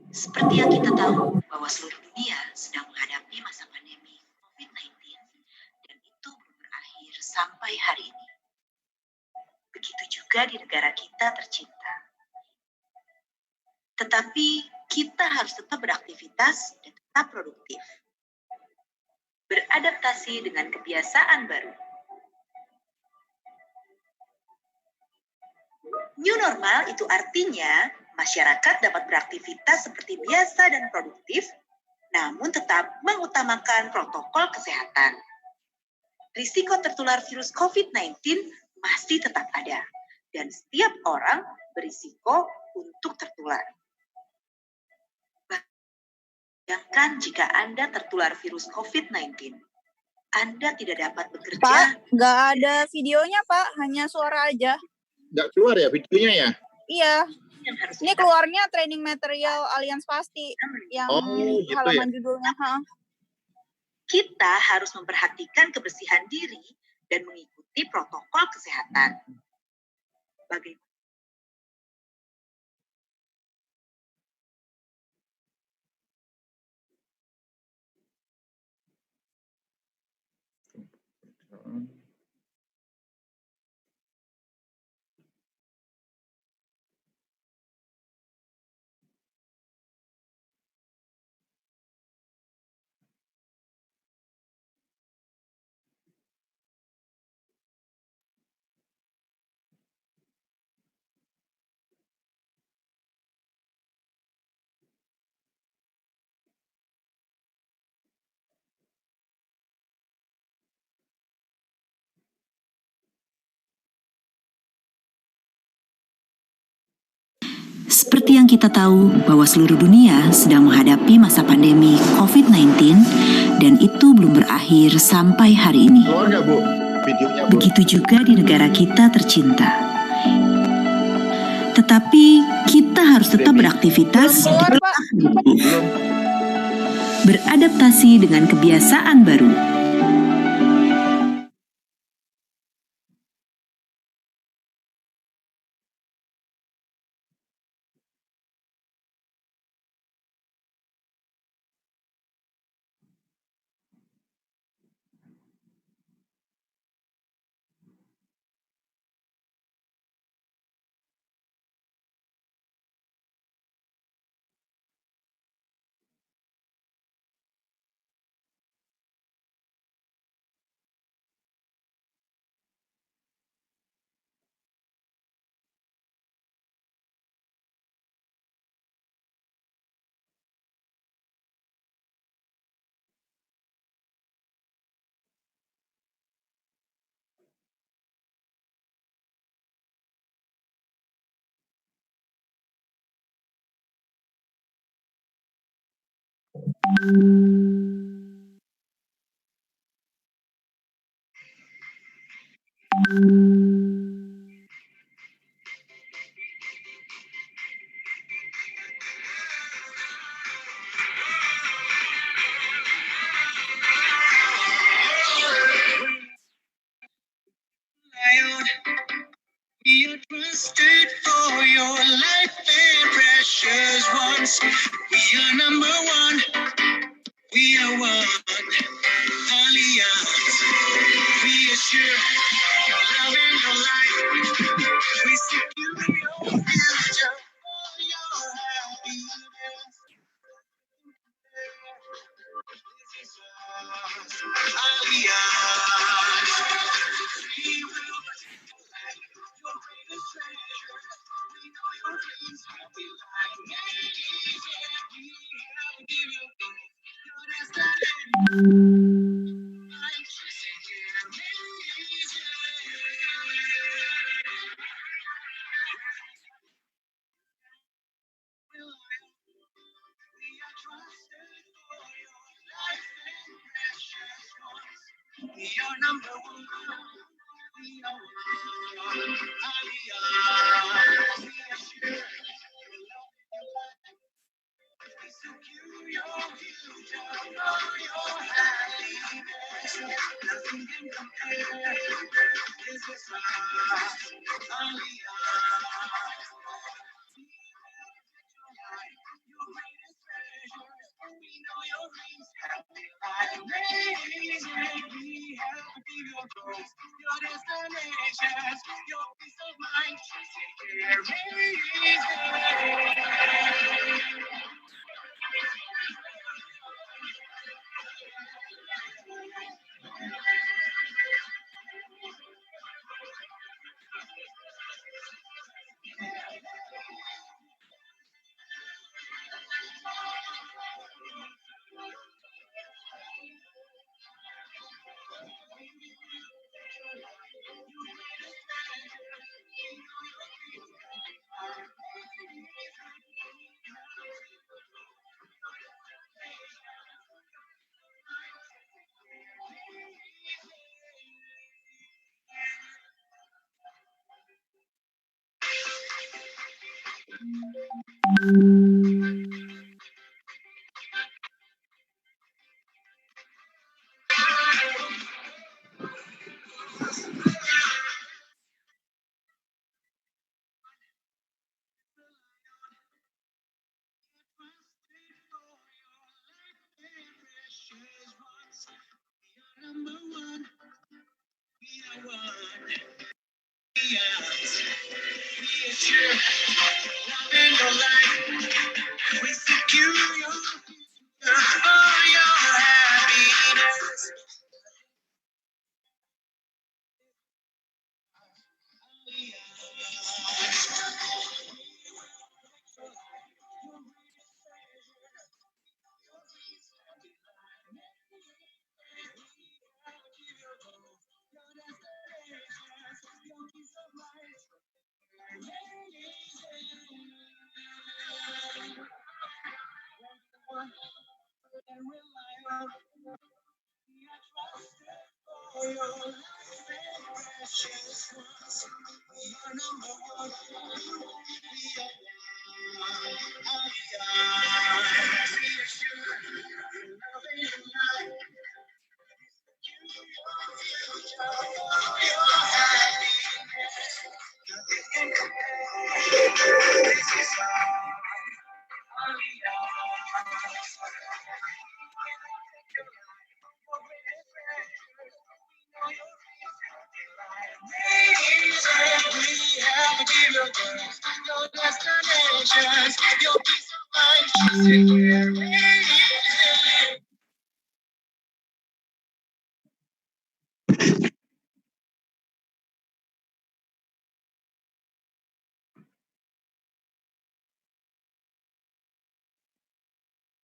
Seperti yang kita tahu bahwa seluruh dunia sedang menghadapi masa pandemi COVID-19 dan itu belum berakhir sampai hari ini. Begitu juga di negara kita tercinta. Tetapi kita harus tetap beraktivitas dan tetap produktif. Beradaptasi dengan kebiasaan baru. New normal itu artinya masyarakat dapat beraktivitas seperti biasa dan produktif, namun tetap mengutamakan protokol kesehatan. Risiko tertular virus COVID-19 masih tetap ada, dan setiap orang berisiko untuk tertular. Bayangkan jika Anda tertular virus COVID-19, Anda tidak dapat bekerja. Pak, nggak ada videonya, Pak. Hanya suara aja. Nggak keluar ya videonya ya? Iya. Ini keluarnya training material Allianz Pasti yang gitu halaman ya? judulnya. Kita harus memperhatikan kebersihan diri dan mengikuti protokol kesehatan. Bagaimana? Seperti yang kita tahu bahwa seluruh dunia sedang menghadapi masa pandemi COVID-19 dan itu belum berakhir sampai hari ini. Keluar nggak, Bu? Videonya, Bu? Begitu juga di negara kita tercinta. Tetapi kita harus tetap beraktivitas dan tetap beradaptasi dengan kebiasaan baru. We are trusted for your life and precious ones. We are number one. We are one. Alliance. We assure your love and your life. We secure your future for your happiness. This is us. Alliance. We will protect your life, your greatest treasure. We know your dreams will be like babies. We have given you your destiny. I'm trusting we are trusted for your life and precious ones. We are number one. We are one. Alliance. We assure your love and your life. We secure your future for your happiness. Nothing can compare. This is us. Alliance. Ladies, we have to be your goals, your destinations, your peace of mind. Number one, we are one. We are sure, love in your life. We secure your future, all your happiness.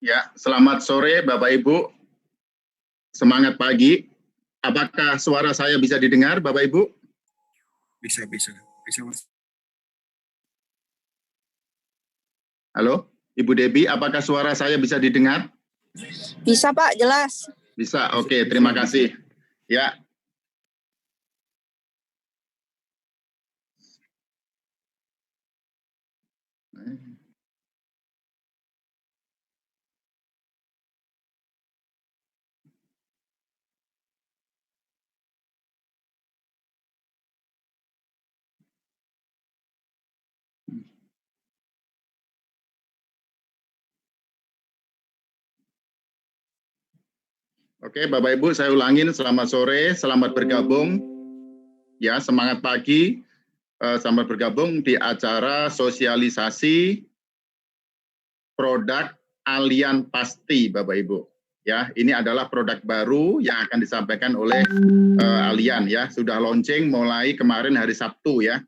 Ya, selamat sore Bapak Ibu. Semangat pagi. Apakah suara saya bisa didengar Bapak Ibu? Bisa, Mas. Halo, Ibu Debi, apakah suara saya bisa didengar? Bisa Pak, jelas. Bisa, oke, terima kasih. Ya. Oke, Bapak Ibu, saya ulangin, selamat sore, selamat bergabung. Ya, semangat pagi, selamat bergabung di acara sosialisasi produk Allian Pasti, Bapak Ibu. Ya, ini adalah produk baru yang akan disampaikan oleh Allian ya, sudah launching mulai kemarin hari Sabtu ya,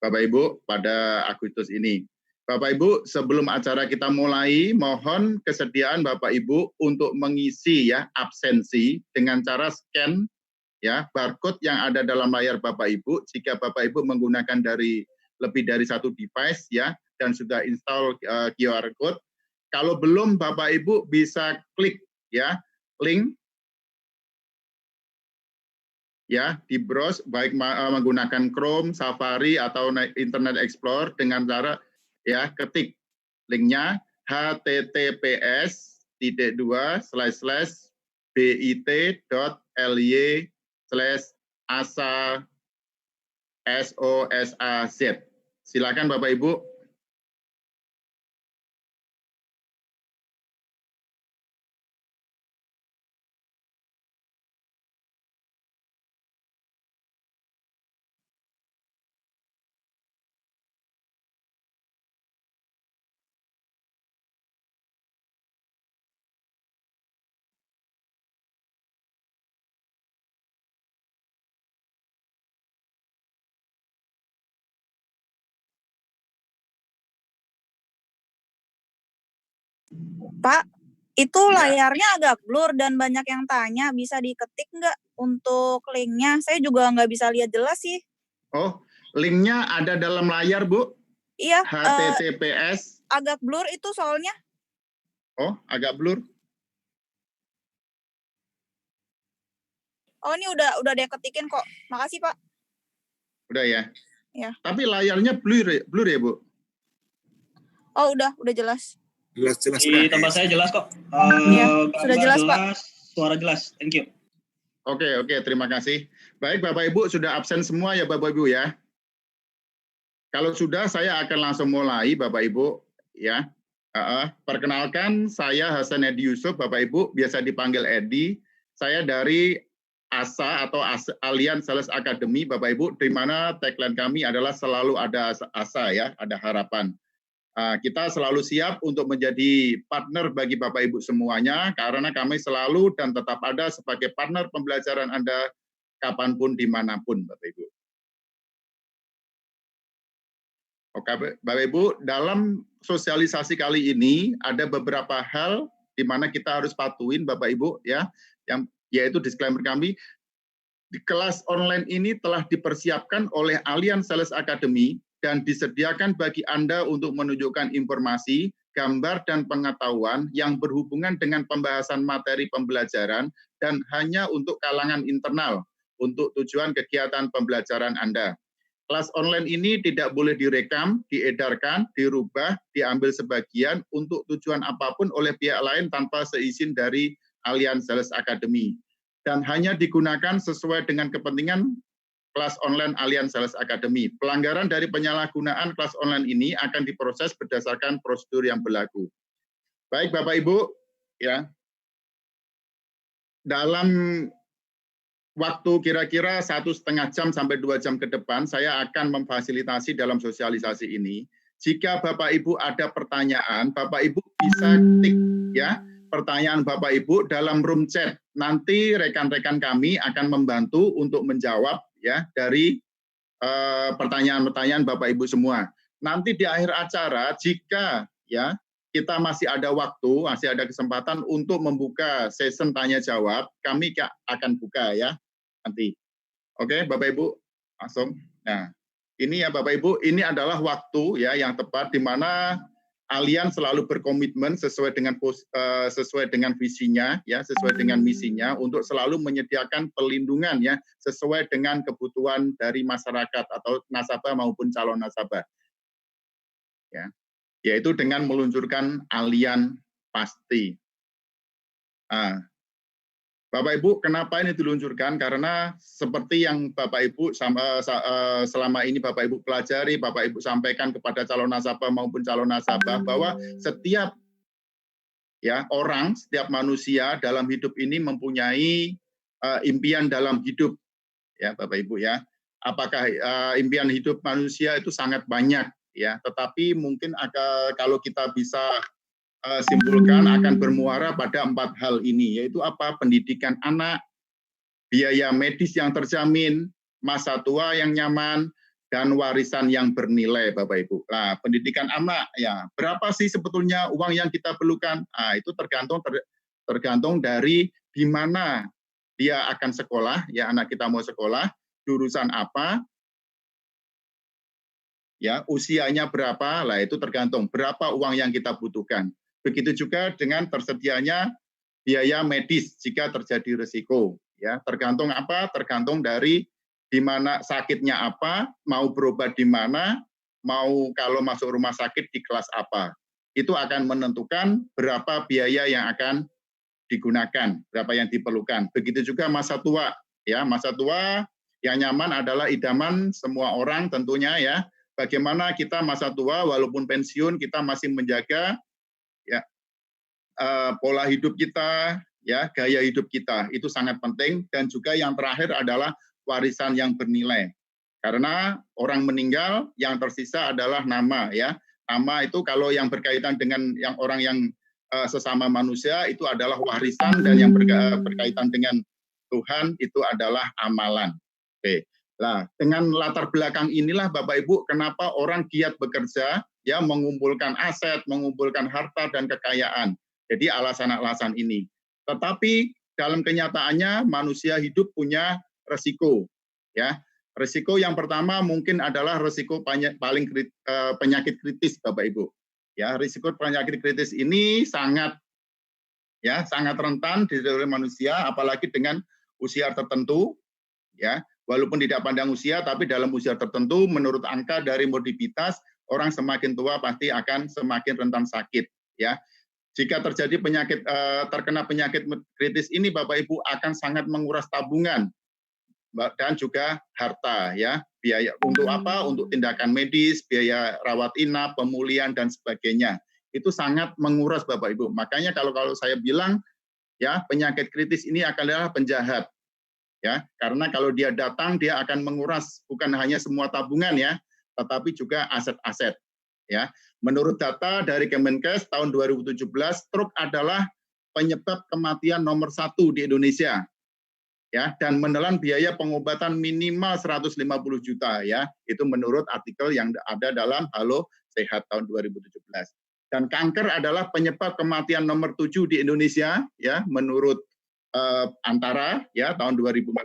Bapak Ibu, pada Agustus ini. Bapak Ibu, sebelum acara kita mulai, mohon kesediaan Bapak Ibu untuk mengisi ya absensi dengan cara scan ya barcode yang ada dalam layar Bapak Ibu. Jika Bapak Ibu menggunakan lebih dari satu device ya dan sudah install QR code, kalau belum Bapak Ibu bisa klik ya link ya di browse baik menggunakan Chrome, Safari atau Internet Explorer dengan cara ya ketik linknya https://bit.ly/asa/sosaz. Silakan Bapak Ibu. Pak, itu Ya. layarnya agak blur dan banyak yang tanya, bisa diketik nggak untuk linknya? Saya juga nggak bisa lihat jelas sih. Oh, linknya ada dalam layar, Bu? Iya, HTTPS. agak blur itu soalnya. Oh, agak blur. Oh, ini udah dia ketikin kok. Makasih, Pak. Udah ya? Ya. Tapi layarnya blur ya, Bu? Oh, udah jelas. Jelas Di tempat saya jelas kok. Iya, sudah jelas, Pak. Suara jelas. Thank you. Oke, terima kasih. Baik, Bapak Ibu sudah absen semua ya Bapak Ibu ya. Kalau sudah, saya akan langsung mulai Bapak Ibu ya. Perkenalkan, saya Hasan Edi Yusuf, Bapak Ibu, biasa dipanggil Edi. Saya dari ASA atau Alliance Sales Academy, Bapak Ibu, di mana tagline kami adalah selalu ada asa ya, ada harapan. Kita selalu siap untuk menjadi partner bagi Bapak Ibu semuanya, karena kami selalu dan tetap ada sebagai partner pembelajaran Anda kapanpun, dimanapun, Bapak Ibu. Oke, Bapak Ibu, dalam sosialisasi kali ini ada beberapa hal di mana kita harus patuhin, Bapak Ibu, ya, yaitu disclaimer kami, di kelas online ini telah dipersiapkan oleh Alliance Sales Academy dan disediakan bagi Anda untuk menunjukkan informasi, gambar, dan pengetahuan yang berhubungan dengan pembahasan materi pembelajaran dan hanya untuk kalangan internal untuk tujuan kegiatan pembelajaran Anda. Kelas online ini tidak boleh direkam, diedarkan, dirubah, diambil sebagian untuk tujuan apapun oleh pihak lain tanpa seizin dari Alliance Sales Academy. Dan hanya digunakan sesuai dengan kepentingan kelas online Alliance Sales Academy. Pelanggaran dari penyalahgunaan kelas online ini akan diproses berdasarkan prosedur yang berlaku. Baik Bapak Ibu, ya. Dalam waktu kira-kira 1,5 jam sampai 2 jam ke depan, saya akan memfasilitasi dalam sosialisasi ini. Jika Bapak Ibu ada pertanyaan, Bapak Ibu bisa ketik ya pertanyaan Bapak Ibu dalam room chat. Nanti rekan-rekan kami akan membantu untuk menjawab ya dari pertanyaan-pertanyaan Bapak Ibu semua. Nanti di akhir acara jika ya kita masih ada waktu, masih ada kesempatan untuk membuka session tanya jawab, kami akan buka ya nanti. Oke, Bapak Ibu langsung. Nah, ini ya Bapak Ibu, ini adalah waktu ya yang tepat di mana Alliance selalu berkomitmen sesuai dengan visinya ya, sesuai dengan misinya untuk selalu menyediakan perlindungan ya sesuai dengan kebutuhan dari masyarakat atau nasabah maupun calon nasabah. Ya. Yaitu dengan meluncurkan Alliance Pasti. Bapak Ibu, kenapa ini diluncurkan? Karena seperti yang Bapak Ibu selama ini Bapak Ibu pelajari, Bapak Ibu sampaikan kepada calon nasabah maupun calon nasabah bahwa setiap ya orang, setiap manusia dalam hidup ini mempunyai impian dalam hidup, ya Bapak Ibu ya. Apakah impian hidup manusia itu sangat banyak ya, tetapi mungkin kalau kita bisa simpulkan akan bermuara pada 4 hal ini, yaitu apa? Pendidikan anak, biaya medis yang terjamin, masa tua yang nyaman, dan warisan yang bernilai, Bapak Ibu. Nah, pendidikan anak, ya berapa sih sebetulnya uang yang kita perlukan? Nah, itu tergantung dari di mana dia akan sekolah, ya anak kita mau sekolah, jurusan apa, ya usianya berapa, lah itu tergantung berapa uang yang kita butuhkan. Begitu juga dengan tersedianya biaya medis jika terjadi risiko. Ya, tergantung apa? Tergantung dari di mana sakitnya apa, mau berobat di mana, mau kalau masuk rumah sakit di kelas apa. Itu akan menentukan berapa biaya yang akan digunakan, berapa yang diperlukan. Begitu juga masa tua. Ya, masa tua yang nyaman adalah idaman semua orang tentunya ya. Bagaimana kita masa tua walaupun pensiun kita masih menjaga ya pola hidup kita, ya gaya hidup kita itu sangat penting. Dan juga yang terakhir adalah warisan yang bernilai. Karena orang meninggal yang tersisa adalah nama ya. Nama itu kalau yang berkaitan dengan yang orang yang sesama manusia itu adalah warisan, dan yang berkaitan dengan Tuhan itu adalah amalan. Oke. Nah, dengan latar belakang inilah Bapak Ibu, kenapa orang giat bekerja, ya mengumpulkan aset, mengumpulkan harta dan kekayaan. Jadi alasan-alasan ini. Tetapi dalam kenyataannya manusia hidup punya resiko, ya. Resiko yang pertama mungkin adalah resiko penyakit kritis, Bapak Ibu. Ya, risiko penyakit kritis ini sangat rentan dihadapi oleh manusia, apalagi dengan usia tertentu, ya. Walaupun tidak pandang usia, tapi dalam usia tertentu, menurut angka dari morbiditas, orang semakin tua pasti akan semakin rentan sakit. Ya, jika terjadi terkena penyakit kritis ini, Bapak Ibu akan sangat menguras tabungan dan juga harta. Ya, biaya untuk apa? Untuk tindakan medis, biaya rawat inap, pemulihan dan sebagainya. Itu sangat menguras Bapak Ibu. Makanya kalau saya bilang, ya penyakit kritis ini adalah penjahat. Ya, karena kalau dia datang dia akan menguras bukan hanya semua tabungan ya, tetapi juga aset-aset. Ya, menurut data dari Kemenkes tahun 2017, stroke adalah penyebab kematian nomor 1 di Indonesia. Ya, dan menelan biaya pengobatan minimal 150 juta ya. Itu menurut artikel yang ada dalam Halo Sehat tahun 2017. Dan kanker adalah penyebab kematian nomor 7 di Indonesia ya, menurut Antara ya tahun 2014,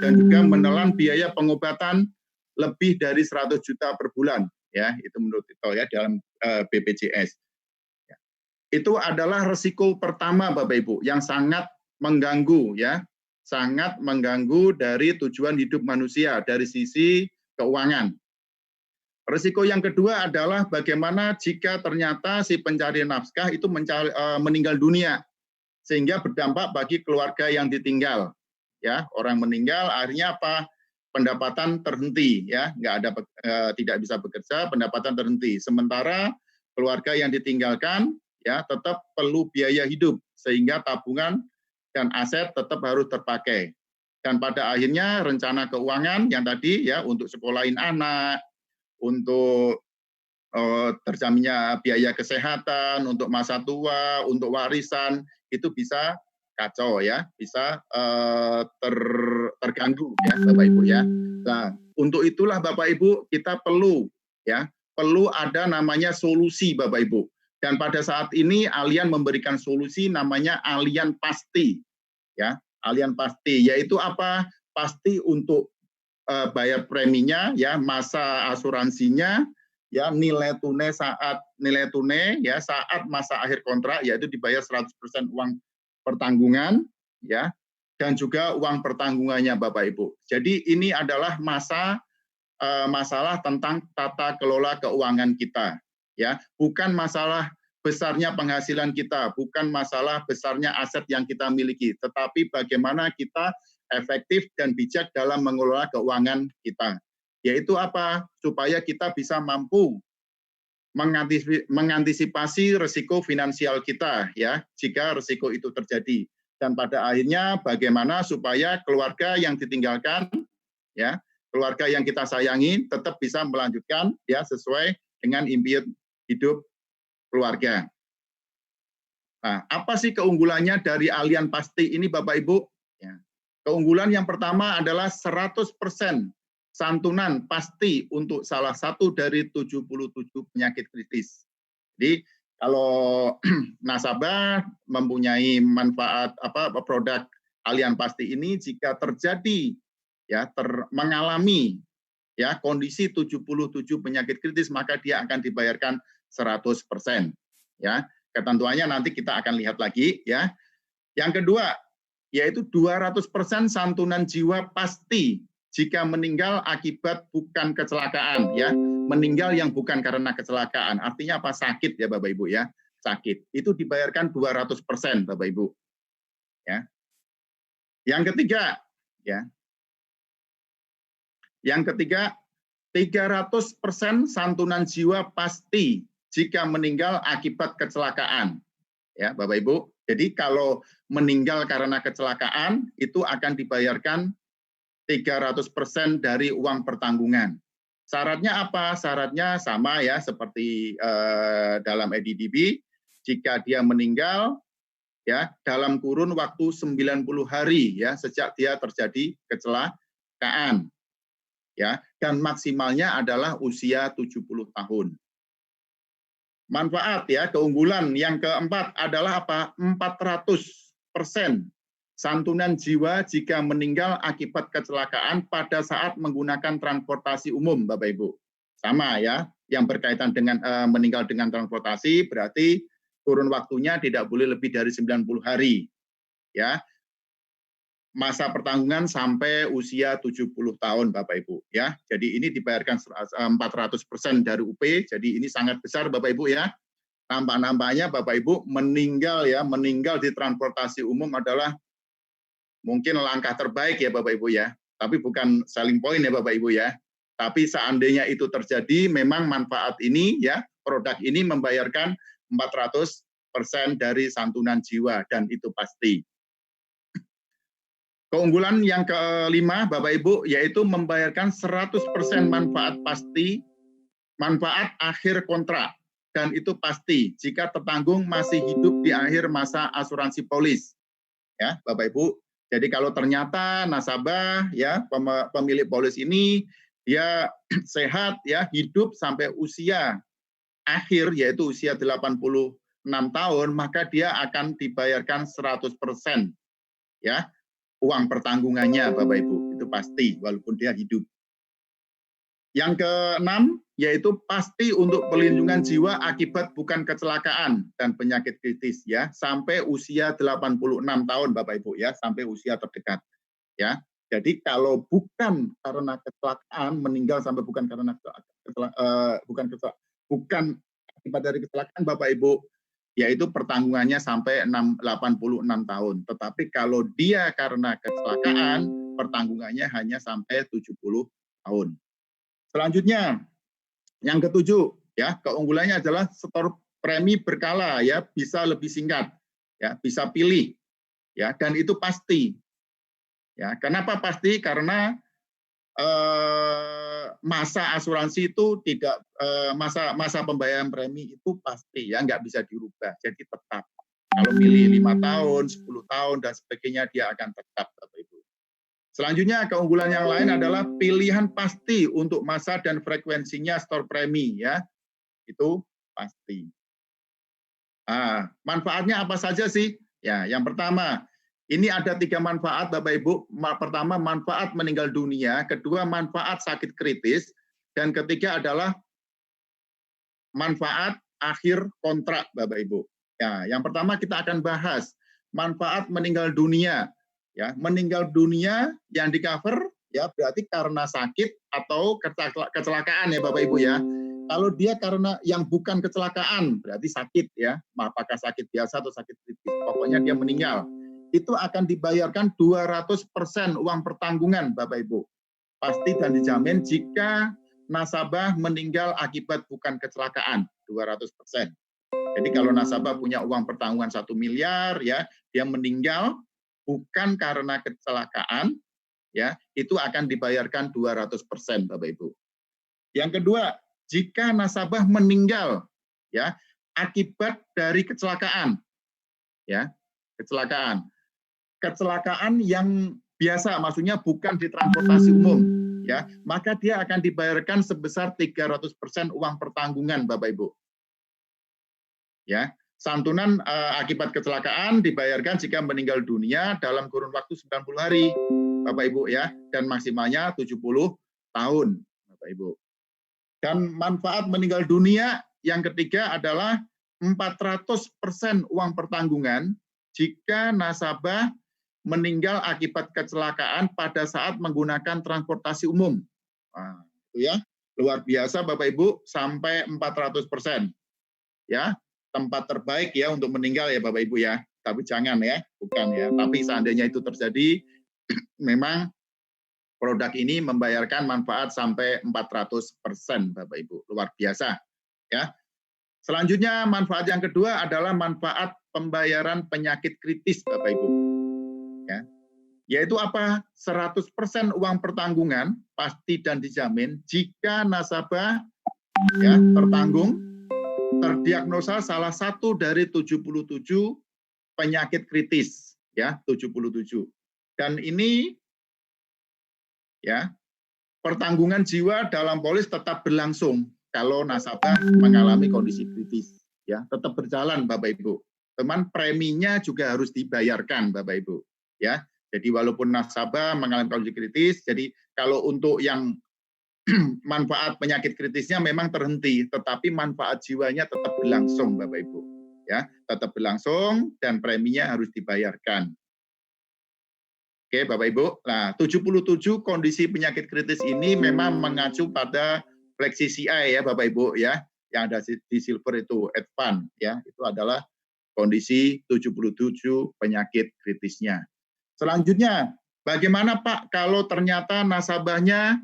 dan juga menelan biaya pengobatan lebih dari 100 juta per bulan ya, itu menurut itu ya dalam BPJS. Ya. Itu adalah resiko pertama Bapak Ibu yang sangat mengganggu ya, sangat mengganggu dari tujuan hidup manusia dari sisi keuangan. Risiko yang kedua adalah bagaimana jika ternyata si pencari nafkah itu meninggal dunia, sehingga berdampak bagi keluarga yang ditinggal. Ya, orang meninggal akhirnya apa? Pendapatan terhenti ya, tidak bisa bekerja, pendapatan terhenti. Sementara keluarga yang ditinggalkan ya tetap perlu biaya hidup sehingga tabungan dan aset tetap harus terpakai. Dan pada akhirnya rencana keuangan yang tadi ya untuk sekolahin anak, untuk terjaminnya biaya kesehatan, untuk masa tua, untuk warisan, itu bisa kacau ya, bisa terganggu ya Bapak Ibu ya. Nah, untuk itulah Bapak Ibu kita perlu ada namanya solusi Bapak Ibu. Dan pada saat ini Allianz memberikan solusi namanya Allianz Pasti. Ya, Allianz Pasti yaitu apa? Pasti untuk bayar preminya ya, masa asuransinya ya, nilai tunai saat masa akhir kontrak yaitu dibayar 100% uang pertanggungan ya, dan juga uang pertanggungannya Bapak Ibu. Jadi ini adalah masalah tentang tata kelola keuangan kita ya, bukan masalah besarnya penghasilan kita, bukan masalah besarnya aset yang kita miliki, tetapi bagaimana kita efektif dan bijak dalam mengelola keuangan kita. Yaitu apa? Supaya kita bisa mampu mengantisipasi risiko finansial kita ya, jika risiko itu terjadi. Dan pada akhirnya bagaimana supaya keluarga yang ditinggalkan ya, keluarga yang kita sayangi tetap bisa melanjutkan ya sesuai dengan impian hidup keluarga. Nah, apa sih keunggulannya dari Allianz Pasti ini Bapak Ibu? Ya. Keunggulan yang pertama adalah 100% santunan pasti untuk salah satu dari 77 penyakit kritis. Jadi kalau nasabah mempunyai manfaat produk Allianz Pasti ini, jika terjadi ya mengalami ya kondisi 77 penyakit kritis, maka dia akan dibayarkan 100%. Ya, ketentuannya nanti kita akan lihat lagi ya. Yang kedua yaitu 200% santunan jiwa pasti jika meninggal akibat bukan kecelakaan ya, meninggal yang bukan karena kecelakaan, artinya apa? Sakit ya Bapak Ibu ya, sakit. Itu dibayarkan 200% Bapak Ibu. Ya. Yang ketiga ya. Yang ketiga 300% santunan jiwa pasti jika meninggal akibat kecelakaan. Ya, Bapak Ibu. Jadi kalau meninggal karena kecelakaan itu akan dibayarkan 300% dari uang pertanggungan. Syaratnya apa? Syaratnya sama ya seperti dalam EDDB, jika dia meninggal ya dalam kurun waktu 90 hari ya sejak dia terjadi kecelakaan. ya, dan maksimalnya adalah usia 70 tahun. Manfaat ya, keunggulan yang keempat adalah apa? 400% santunan jiwa jika meninggal akibat kecelakaan pada saat menggunakan transportasi umum, Bapak Ibu. Sama ya, yang berkaitan dengan meninggal dengan transportasi berarti kurun waktunya tidak boleh lebih dari 90 hari. Ya. Masa pertanggungan sampai usia 70 tahun Bapak Ibu ya. Jadi ini dibayarkan 400% dari UP. Jadi ini sangat besar Bapak Ibu ya. Nampak-nampaknya Bapak Ibu meninggal di transportasi umum adalah mungkin langkah terbaik ya Bapak Ibu ya. Tapi bukan selling point ya Bapak Ibu ya. Tapi seandainya itu terjadi, memang manfaat ini ya, produk ini membayarkan 400% dari santunan jiwa dan itu pasti. Keunggulan yang kelima, Bapak Ibu, yaitu membayarkan 100% manfaat pasti, manfaat akhir kontrak. Dan itu pasti jika tertanggung masih hidup di akhir masa asuransi polis. Ya, Bapak Ibu. Jadi kalau ternyata nasabah, ya pemilik polis ini, dia sehat, ya hidup sampai usia akhir, yaitu usia 86 tahun, maka dia akan dibayarkan 100%. Ya, uang pertanggungannya Bapak Ibu, itu pasti walaupun dia hidup. Yang keenam, yaitu pasti untuk pelindungan jiwa akibat bukan kecelakaan dan penyakit kritis ya, sampai usia 86 tahun Bapak Ibu ya, sampai usia terdekat ya. Jadi kalau bukan karena kecelakaan meninggal sampai bukan karena bukan akibat dari kecelakaan Bapak Ibu, yaitu pertanggungannya sampai 86 tahun. Tetapi kalau dia karena kecelakaan, pertanggungannya hanya sampai 70 tahun. Selanjutnya, yang ketujuh, ya keunggulannya adalah setor premi berkala, ya bisa lebih singkat, ya bisa pilih, ya dan itu pasti. Ya, kenapa pasti? Karena masa asuransi itu tidak masa pembayaran premi itu pasti ya nggak bisa dirubah, jadi tetap. Kalau milih 5 tahun, 10 tahun dan sebagainya dia akan tetap Bapak Ibu. Selanjutnya keunggulan yang lain adalah pilihan pasti untuk masa dan frekuensinya setor premi ya. Itu pasti. Nah, manfaatnya apa saja sih? Ya, yang pertama, ini ada 3 manfaat Bapak Ibu. Pertama, manfaat meninggal dunia, kedua manfaat sakit kritis, dan ketiga adalah manfaat akhir kontrak Bapak Ibu. Ya, yang pertama kita akan bahas manfaat meninggal dunia. Ya, meninggal dunia yang di cover ya berarti karena sakit atau kecelakaan ya Bapak Ibu ya. Kalau dia karena yang bukan kecelakaan berarti sakit ya, apakah sakit biasa atau sakit kritis, pokoknya dia meninggal. Itu akan dibayarkan 200% uang pertanggungan Bapak Ibu. Pasti dan dijamin jika nasabah meninggal akibat bukan kecelakaan 200%. Jadi kalau nasabah punya uang pertanggungan 1 miliar ya, dia meninggal bukan karena kecelakaan, ya itu akan dibayarkan 200% Bapak Ibu. Yang kedua, jika nasabah meninggal, ya akibat dari kecelakaan, ya kecelakaan yang biasa, maksudnya bukan di transportasi umum, ya maka dia akan dibayarkan sebesar 300% uang pertanggungan Bapak Ibu. Ya. Santunan akibat kecelakaan dibayarkan jika meninggal dunia dalam kurun waktu 90 hari, Bapak Ibu ya, dan maksimalnya 70 tahun, Bapak Ibu. Dan manfaat meninggal dunia yang ketiga adalah 400% uang pertanggungan jika nasabah meninggal akibat kecelakaan pada saat menggunakan transportasi umum. Nah, itu ya, luar biasa Bapak Ibu, sampai 400%. Ya. Tempat terbaik ya untuk meninggal ya Bapak Ibu ya, tapi jangan ya, bukan ya. Tapi seandainya itu terjadi, memang produk ini membayarkan manfaat sampai 400% Bapak Ibu, luar biasa ya. Selanjutnya manfaat yang kedua adalah manfaat pembayaran penyakit kritis Bapak Ibu. Ya. Yaitu apa? 100% uang pertanggungan pasti dan dijamin jika nasabah ya tertanggung terdiagnosa salah satu dari 77 penyakit kritis ya, 77. Dan ini ya pertanggungan jiwa dalam polis tetap berlangsung kalau nasabah mengalami kondisi kritis, ya, tetap berjalan Bapak Ibu. Teman, preminya juga harus dibayarkan Bapak Ibu, ya. Jadi walaupun nasabah mengalami kondisi kritis, jadi kalau untuk yang manfaat penyakit kritisnya memang terhenti, tetapi manfaat jiwanya tetap berlangsung Bapak Ibu, ya, tetap berlangsung dan preminya harus dibayarkan. Oke, Bapak Ibu. Nah, 77 kondisi penyakit kritis ini memang mengacu pada Flexi CI ya, Bapak Ibu ya. Yang ada di silver itu advance ya. Itu adalah kondisi 77 penyakit kritisnya. Selanjutnya, bagaimana Pak kalau ternyata nasabahnya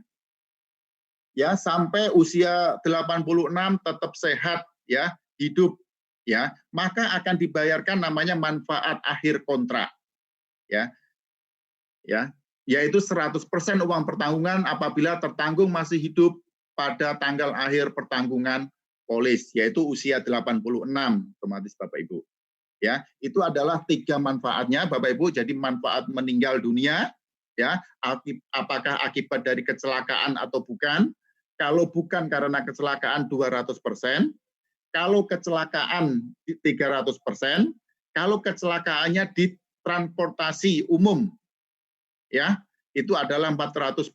ya sampai usia 86 tetap sehat ya, hidup ya, maka akan dibayarkan namanya manfaat akhir kontrak. Ya, yaitu 100% uang pertanggungan apabila tertanggung masih hidup pada tanggal akhir pertanggungan polis, yaitu usia 86, otomatis Bapak Ibu. Ya, itu adalah 3 manfaatnya Bapak Ibu. Jadi manfaat meninggal dunia, ya, apakah akibat dari kecelakaan atau bukan? Kalau bukan karena kecelakaan 200%, kalau kecelakaan 300%, kalau kecelakaannya di transportasi umum, ya, itu adalah 400%.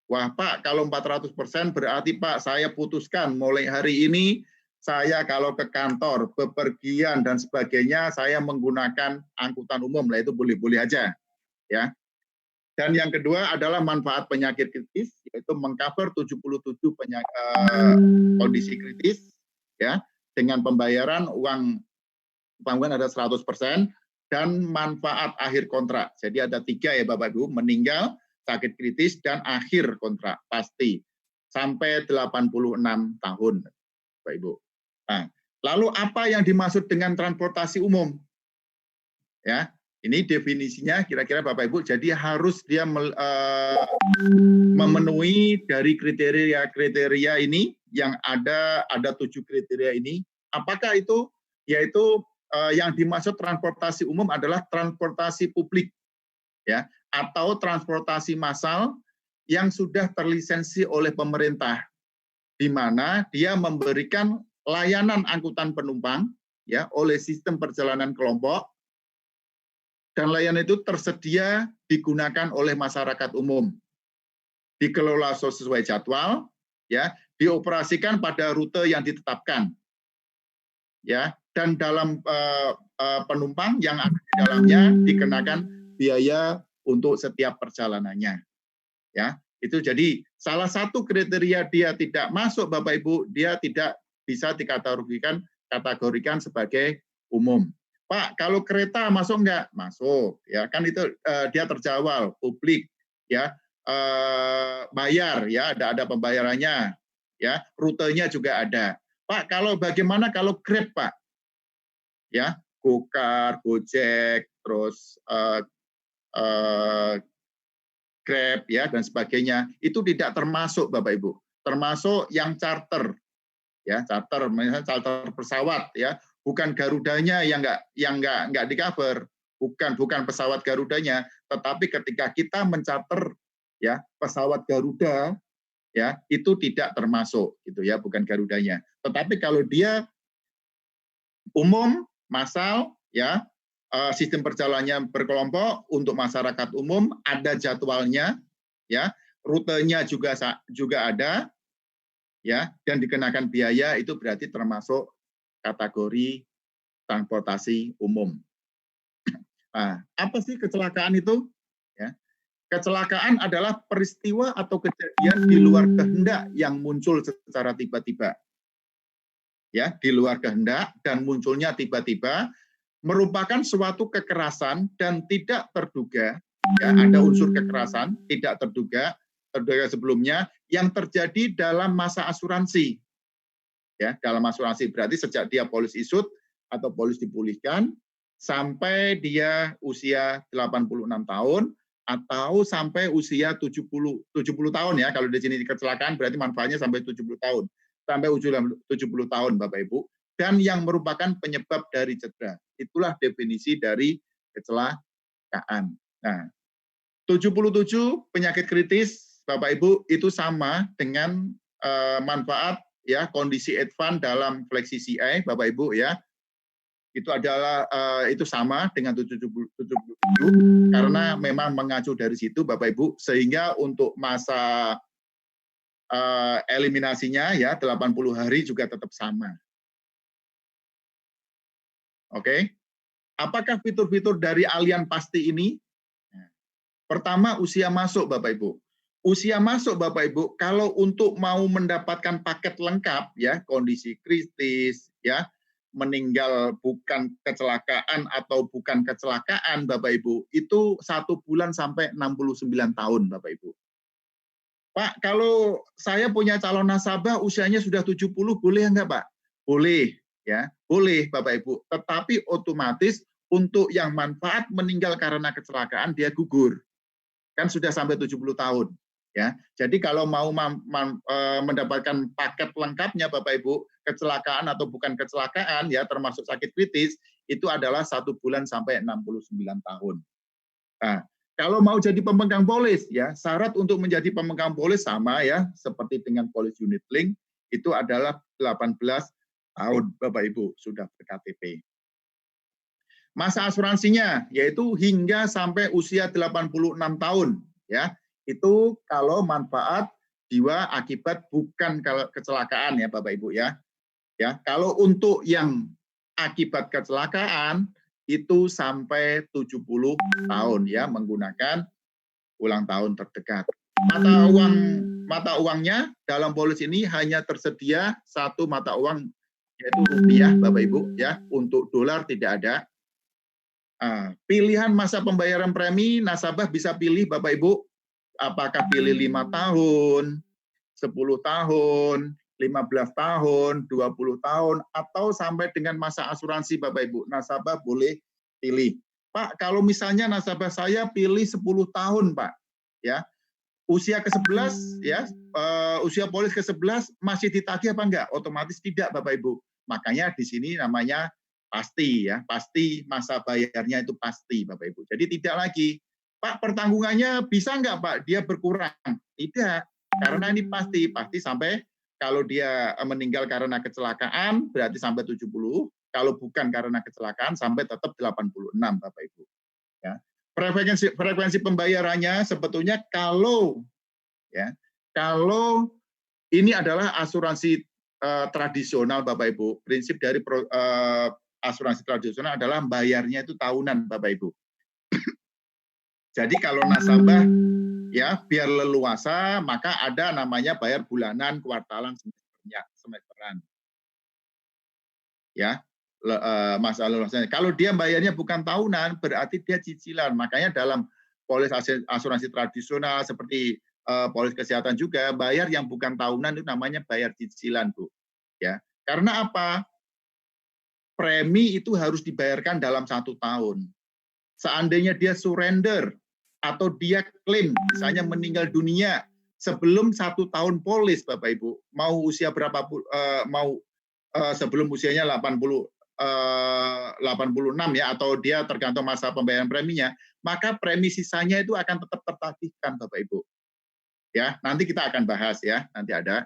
Wah Pak, kalau 400% berarti Pak, saya putuskan mulai hari ini, saya kalau ke kantor, bepergian dan sebagainya, saya menggunakan angkutan umum, lah itu boleh-boleh aja. Ya. Dan yang kedua adalah manfaat penyakit kritis, yaitu mengcover 77 kondisi kritis, ya, dengan pembayaran uang tanggungan ada 100%, dan manfaat akhir kontrak. Jadi ada 3 ya Bapak Ibu, meninggal, sakit kritis, dan akhir kontrak, pasti. Sampai 86 tahun, Bapak Ibu. Nah, lalu apa yang dimaksud dengan transportasi umum? Ya, ini definisinya kira-kira Bapak Ibu, jadi harus dia memenuhi dari kriteria-kriteria ini, yang ada 7 kriteria ini. Apakah itu? Yaitu yang dimaksud transportasi umum adalah transportasi publik, ya, atau transportasi massal yang sudah terlisensi oleh pemerintah, di mana dia memberikan layanan angkutan penumpang, ya, oleh sistem perjalanan kelompok, dan layanan itu tersedia digunakan oleh masyarakat umum, dikelola sesuai jadwal, ya, dioperasikan pada rute yang ditetapkan, ya. Dan dalam penumpang yang ada di dalamnya dikenakan biaya untuk setiap perjalanannya. Ya, itu jadi salah satu kriteria dia tidak masuk Bapak Ibu, dia tidak bisa dikategorikan sebagai umum. Pak, kalau kereta masuk enggak? Masuk, ya kan itu dia terjawab publik, ya, bayar, ya ada pembayarannya, ya, rutenya juga ada. Pak, kalau bagaimana kalau Grab Pak? Ya, Gokar, Gojek, terus Grab, ya, dan sebagainya, itu tidak termasuk Bapak Ibu, termasuk yang charter, ya, charter, misalnya charter pesawat, ya, bukan Garudanya yang nggak di cover, bukan pesawat Garudanya, tetapi ketika kita mencarter, ya, pesawat Garuda, ya, itu tidak termasuk, gitu ya, bukan Garudanya. Tetapi kalau dia umum, massal, ya, sistem perjalanannya berkelompok untuk masyarakat umum, ada jadwalnya, ya, rutenya juga ada, ya, dan dikenakan biaya, itu berarti termasuk kategori transportasi umum. Nah, apa sih kecelakaan itu? Ya, kecelakaan adalah peristiwa atau kejadian di luar kehendak yang muncul secara tiba-tiba. Ya, di luar kehendak dan munculnya tiba-tiba, merupakan suatu kekerasan dan tidak terduga, ya, ada unsur kekerasan tidak terduga sebelumnya yang terjadi dalam masa asuransi, ya, dalam asuransi berarti sejak dia polis isut atau polis dipulihkan sampai dia usia 86 tahun atau sampai usia 70 tahun, ya, kalau di sini kecelakaan berarti manfaatnya sampai 70 tahun. Sampai 70 tahun Bapak Ibu, dan yang merupakan penyebab dari cedera. Itulah definisi dari kecelakaan. Nah, 77 penyakit kritis Bapak Ibu itu sama dengan manfaat ya kondisi advance dalam flexi CI Bapak Ibu ya. Itu adalah itu sama dengan 77 karena memang mengacu dari situ Bapak Ibu, sehingga untuk masa eliminasinya ya 80 hari juga tetap sama. Oke. Apakah fitur-fitur dari Allianz Pasti ini? Pertama, usia masuk Bapak Ibu. Usia masuk Bapak Ibu, kalau untuk mau mendapatkan paket lengkap ya, kondisi kritis ya, meninggal bukan kecelakaan atau bukan kecelakaan Bapak Ibu, itu 1 bulan sampai 69 tahun Bapak Ibu. Pak, kalau saya punya calon nasabah usianya sudah 70, boleh enggak Pak? Boleh ya, boleh Bapak Ibu. Tetapi otomatis untuk yang manfaat meninggal karena kecelakaan dia gugur. Kan sudah sampai 70 tahun. Ya, jadi kalau mau mendapatkan paket lengkapnya Bapak Ibu, kecelakaan atau bukan kecelakaan ya termasuk sakit kritis itu adalah 1 bulan sampai 69 tahun. Nah, kalau mau jadi pemegang polis ya, syarat untuk menjadi pemegang polis sama ya seperti dengan polis unit link itu adalah 18 tahun Bapak Ibu sudah ber-KTP. Masa asuransinya yaitu hingga sampai usia 86 tahun ya. Itu kalau manfaat jiwa akibat bukan kecelakaan ya Bapak Ibu ya. Ya, kalau untuk yang akibat kecelakaan itu sampai 70 tahun ya menggunakan ulang tahun terdekat. Mata uangnya dalam polis ini hanya tersedia 1 mata uang yaitu rupiah Bapak Ibu ya, untuk dolar tidak ada. Pilihan masa pembayaran premi nasabah bisa pilih Bapak Ibu, apakah pilih 5 tahun, 10 tahun, 15 tahun, 20 tahun, atau sampai dengan masa asuransi Bapak Ibu. Nasabah boleh pilih. Pak, kalau misalnya nasabah saya pilih 10 tahun Pak, ya usia ke-11, ya usia polis ke-11 masih ditagih apa enggak? Otomatis tidak Bapak Ibu. Makanya di sini namanya pasti ya, pasti masa bayarnya itu pasti Bapak Ibu. Jadi tidak lagi, Pak pertanggungannya bisa enggak Pak dia berkurang? Tidak, karena ini pasti sampai kalau dia meninggal karena kecelakaan berarti sampai 70, kalau bukan karena kecelakaan sampai tetap 86 Bapak Ibu. Ya. Frekuensi pembayarannya sebetulnya kalau ini adalah asuransi tradisional Bapak Ibu, prinsip dari asuransi tradisional adalah bayarnya itu tahunan Bapak Ibu. Jadi kalau nasabah ya biar leluasa maka ada namanya bayar bulanan, kuartalan, semesteran. Ya, masalah luasnya. Kalau dia bayarnya bukan tahunan berarti dia cicilan. Makanya dalam polis asuransi tradisional seperti polis kesehatan juga bayar yang bukan tahunan itu namanya bayar cicilan, Bu. Ya. Karena apa? Premi itu harus dibayarkan dalam 1 tahun. Seandainya dia surrender atau dia klaim, misalnya meninggal dunia sebelum 1 tahun polis, Bapak Ibu, mau usia berapapun, sebelum usianya 86 ya, atau dia tergantung masa pembayaran preminya, maka premi sisanya itu akan tetap tertagihkan, Bapak Ibu. Ya, nanti kita akan bahas ya, nanti ada.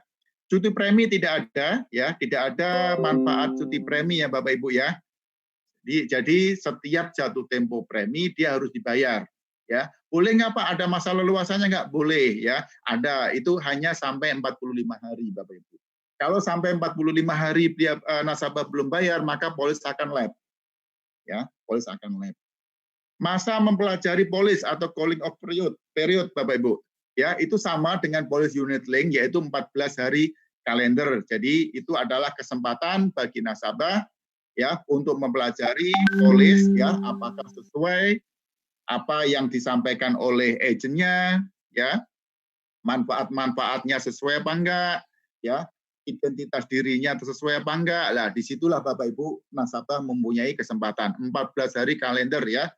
Cuti premi tidak ada ya, tidak ada manfaat cuti premi ya Bapak Ibu ya. Jadi setiap jatuh tempo premi dia harus dibayar ya. Boleh nggak Pak ada masa leluasanya nggak? Boleh ya. Ada, itu hanya sampai 45 hari Bapak Ibu. Kalau sampai 45 hari dia nasabah belum bayar maka polis akan lab. Ya, polis akan lab. Masa mempelajari polis atau calling off period Bapak Ibu. Ya, itu sama dengan polis unit link yaitu 14 hari kalender. Jadi itu adalah kesempatan bagi nasabah ya untuk mempelajari polis ya apakah sesuai apa yang disampaikan oleh agennya ya. Manfaat-manfaatnya sesuai apa enggak ya. Identitas dirinya sesuai apa enggak. Lah disitulah Bapak Ibu nasabah mempunyai kesempatan 14 hari kalender ya.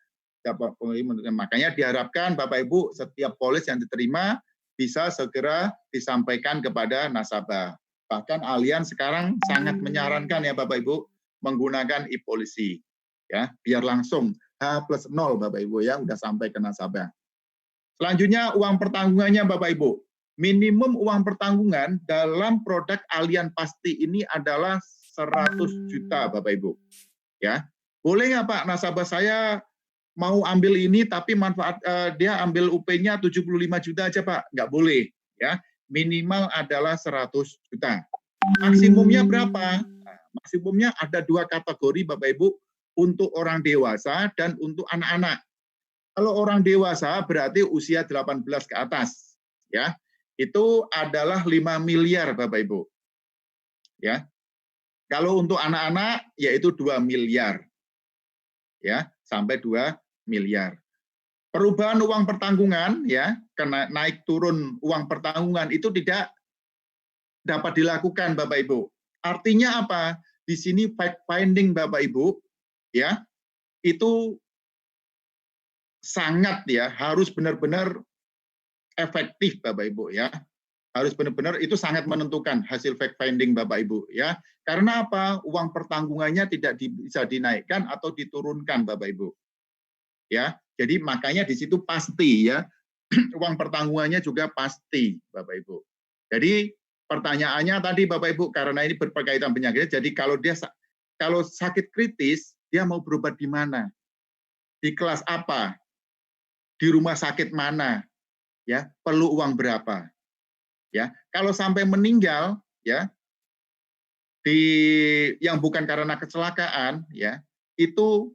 Makanya diharapkan Bapak Ibu setiap polis yang diterima bisa segera disampaikan kepada nasabah. Bahkan Allianz sekarang sangat menyarankan ya Bapak Ibu menggunakan e-polisi ya biar langsung H+0 Bapak Ibu ya udah sampai ke nasabah. Selanjutnya uang pertanggungannya Bapak Ibu minimum uang pertanggungan dalam produk Allianz Pasti ini adalah 100 juta Bapak Ibu. Ya. Boleh nggak Pak, nasabah saya mau ambil ini tapi manfaat dia ambil UP-nya 75 juta aja Pak? Nggak boleh. Ya. Minimal adalah 100 juta. Maksimumnya berapa? Nah, maksimumnya ada 2 kategori Bapak Ibu, untuk orang dewasa dan untuk anak-anak. Kalau orang dewasa berarti usia 18 ke atas, ya. Itu adalah 5 miliar Bapak Ibu. Ya. Kalau untuk anak-anak yaitu 2 miliar. Ya, sampai 2 miliar. Perubahan uang pertanggungan ya, karena naik turun uang pertanggungan itu tidak dapat dilakukan Bapak Ibu. Artinya apa? Di sini fact finding Bapak Ibu ya, itu sangat ya, harus benar-benar efektif Bapak Ibu ya. Harus benar-benar itu sangat menentukan hasil fact finding Bapak Ibu ya. Karena apa? Uang pertanggungannya tidak bisa dinaikkan atau diturunkan Bapak Ibu. Ya. Jadi makanya di situ pasti ya. Uang pertanggungannya juga pasti Bapak Ibu. Jadi pertanyaannya tadi Bapak Ibu, karena ini berkaitan penyakit, jadi kalau sakit kritis, dia mau berobat di mana? Di kelas apa? Di rumah sakit mana? Ya, perlu uang berapa? Ya, kalau sampai meninggal ya, yang bukan karena kecelakaan ya, itu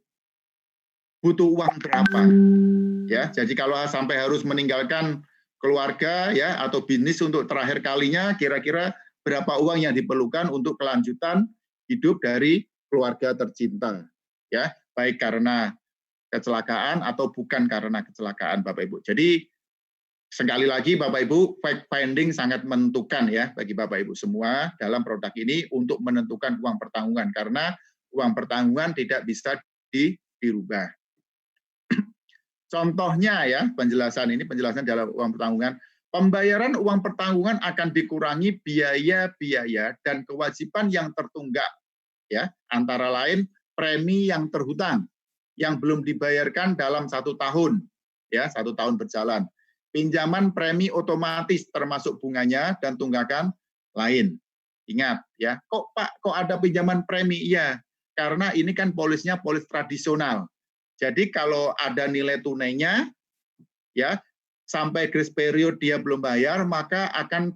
butuh uang berapa? Ya, jadi kalau sampai harus meninggalkan keluarga ya atau bisnis untuk terakhir kalinya, kira-kira berapa uang yang diperlukan untuk kelanjutan hidup dari keluarga tercinta? Ya, baik karena kecelakaan atau bukan karena kecelakaan Bapak Ibu. Jadi sekali lagi Bapak Ibu, fact finding sangat menentukan ya bagi Bapak Ibu semua dalam produk ini untuk menentukan uang pertanggungan, karena uang pertanggungan tidak bisa dirubah. Contohnya ya, penjelasan dalam uang pertanggungan. Pembayaran uang pertanggungan akan dikurangi biaya-biaya dan kewajiban yang tertunggak ya, antara lain premi yang terhutang yang belum dibayarkan dalam 1 tahun ya, 1 tahun berjalan. Pinjaman premi otomatis termasuk bunganya dan tunggakan lain. Ingat ya, kok Pak, kok ada pinjaman premi? Iya, karena ini kan polisnya polis tradisional. Jadi kalau ada nilai tunainya ya, sampai grace period dia belum bayar, maka akan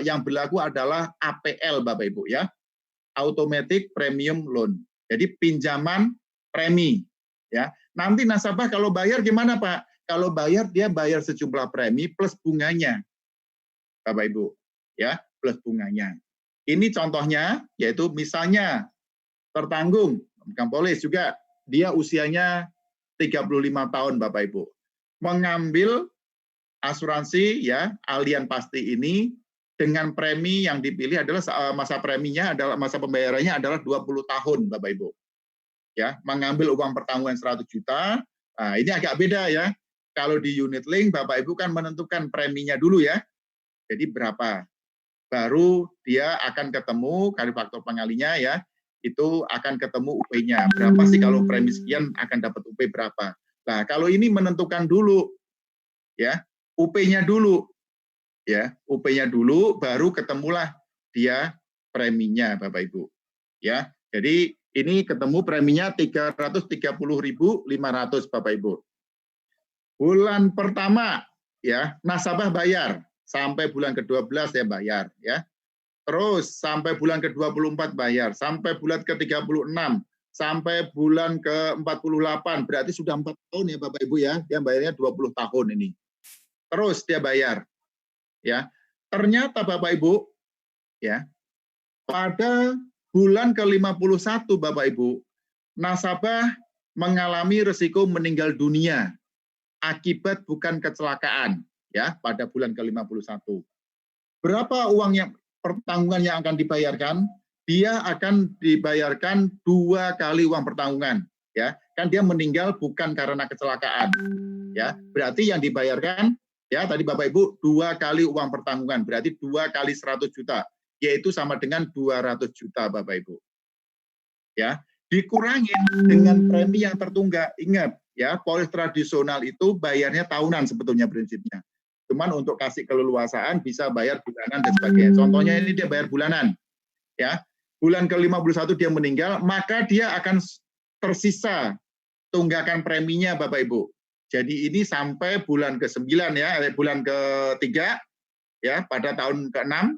yang berlaku adalah APL Bapak Ibu ya. Automatic Premium Loan. Jadi pinjaman premi ya. Nanti nasabah kalau bayar gimana Pak? Kalau bayar dia bayar sejumlah premi plus bunganya. Bapak Ibu, ya, plus bunganya. Ini contohnya yaitu misalnya tertanggung, bukan polis juga, dia usianya 35 tahun Bapak Ibu. Mengambil asuransi ya Allianz Pasti ini dengan premi yang dipilih adalah masa preminya adalah masa pembayarannya adalah 20 tahun Bapak Ibu. Ya, mengambil uang pertanggungan 100 juta. Nah, ini agak beda ya. Kalau di unit link Bapak Ibu kan menentukan preminya dulu ya. Jadi berapa? Baru dia akan ketemu kali faktor pengalinya ya. Itu akan ketemu UP-nya. Berapa sih kalau premi sekian akan dapat UP berapa? Nah, kalau ini menentukan dulu ya, UP-nya dulu. Ya, UP-nya dulu baru ketemulah dia preminya Bapak Ibu. Ya. Jadi ini ketemu preminya 330.500 Bapak Ibu. Bulan pertama ya, nasabah bayar sampai bulan ke-12 ya bayar ya. Terus sampai bulan ke-24 bayar, sampai bulan ke-36, sampai bulan ke-48, berarti sudah 4 tahun ya Bapak Ibu ya. Dia bayarnya 20 tahun ini. Terus dia bayar. Ya. Ternyata Bapak Ibu ya, pada bulan ke-51 Bapak Ibu, nasabah mengalami risiko meninggal dunia akibat bukan kecelakaan ya pada bulan ke-51. Berapa uang yang pertanggungan yang akan dibayarkan? Dia akan dibayarkan 2 kali uang pertanggungan ya. Kan dia meninggal bukan karena kecelakaan. Ya, berarti yang dibayarkan ya tadi Bapak Ibu 2 kali uang pertanggungan, berarti 2 kali 100 juta, yaitu sama dengan 200 juta Bapak Ibu. Ya, dikurangi dengan premi yang tertunggak. Ingat ya, polis tradisional itu bayarnya tahunan sebetulnya prinsipnya. Cuman untuk kasih keleluasaan bisa bayar bulanan dan sebagainya. Contohnya ini dia bayar bulanan, ya. Bulan ke-51 dia meninggal, maka dia akan tersisa tunggakan preminya Bapak Ibu. Jadi ini sampai bulan ke-9 ya, bulan ke-3 ya, pada tahun ke-6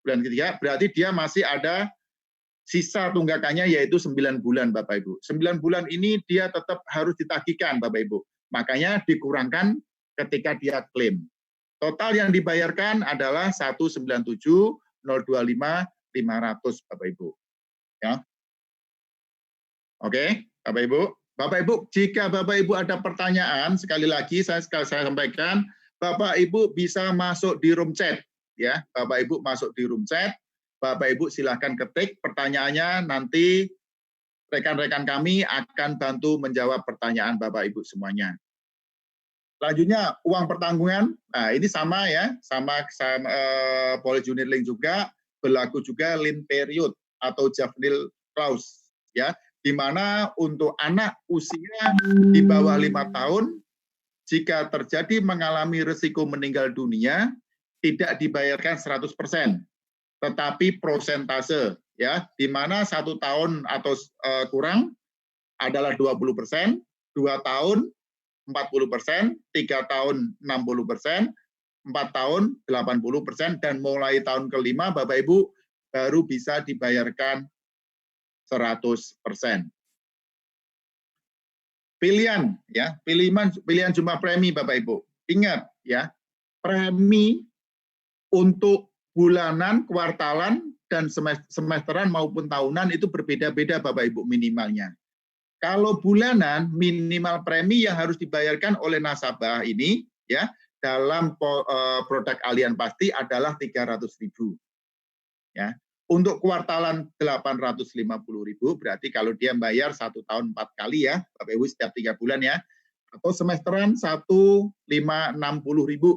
bulan ke-3 berarti dia masih ada sisa tunggakannya yaitu 9 bulan Bapak Ibu. 9 bulan ini dia tetap harus ditagihkan Bapak Ibu. Makanya dikurangkan ketika dia klaim. Total yang dibayarkan adalah 197.025.500 Bapak Ibu. Ya. Oke, Bapak Ibu. Bapak Ibu, jika Bapak Ibu ada pertanyaan, sekali lagi saya sampaikan, Bapak Ibu bisa masuk di room chat, ya. Bapak Ibu masuk di room chat, Bapak Ibu silahkan ketik pertanyaannya, nanti rekan-rekan kami akan bantu menjawab pertanyaan Bapak Ibu semuanya. Selanjutnya uang pertanggungan, nah ini sama ya, sama Polis Unit Link juga, berlaku juga lien period atau juvenile clause, ya. Di mana untuk anak usia di bawah 5 tahun, jika terjadi mengalami risiko meninggal dunia, tidak dibayarkan 100%, tetapi prosentase, ya, di mana 1 tahun atau kurang adalah 20%, 2 tahun 40%, 3 tahun 60%, 4 tahun 80%, dan mulai tahun ke-5 Bapak Ibu baru bisa dibayarkan 100%. Pilihan ya, pilihan jumlah premi Bapak Ibu. Ingat ya, premi untuk bulanan, kuartalan, dan semesteran maupun tahunan itu berbeda-beda Bapak Ibu minimalnya. Kalau bulanan, minimal premi yang harus dibayarkan oleh nasabah ini ya dalam produk Allianz Pasti adalah 300.000. Ya. Untuk kuartalan 850.000, berarti kalau dia bayar 1 tahun 4 kali ya, Bapak Ibu setiap 3 bulan ya, atau semesteran 1.560.000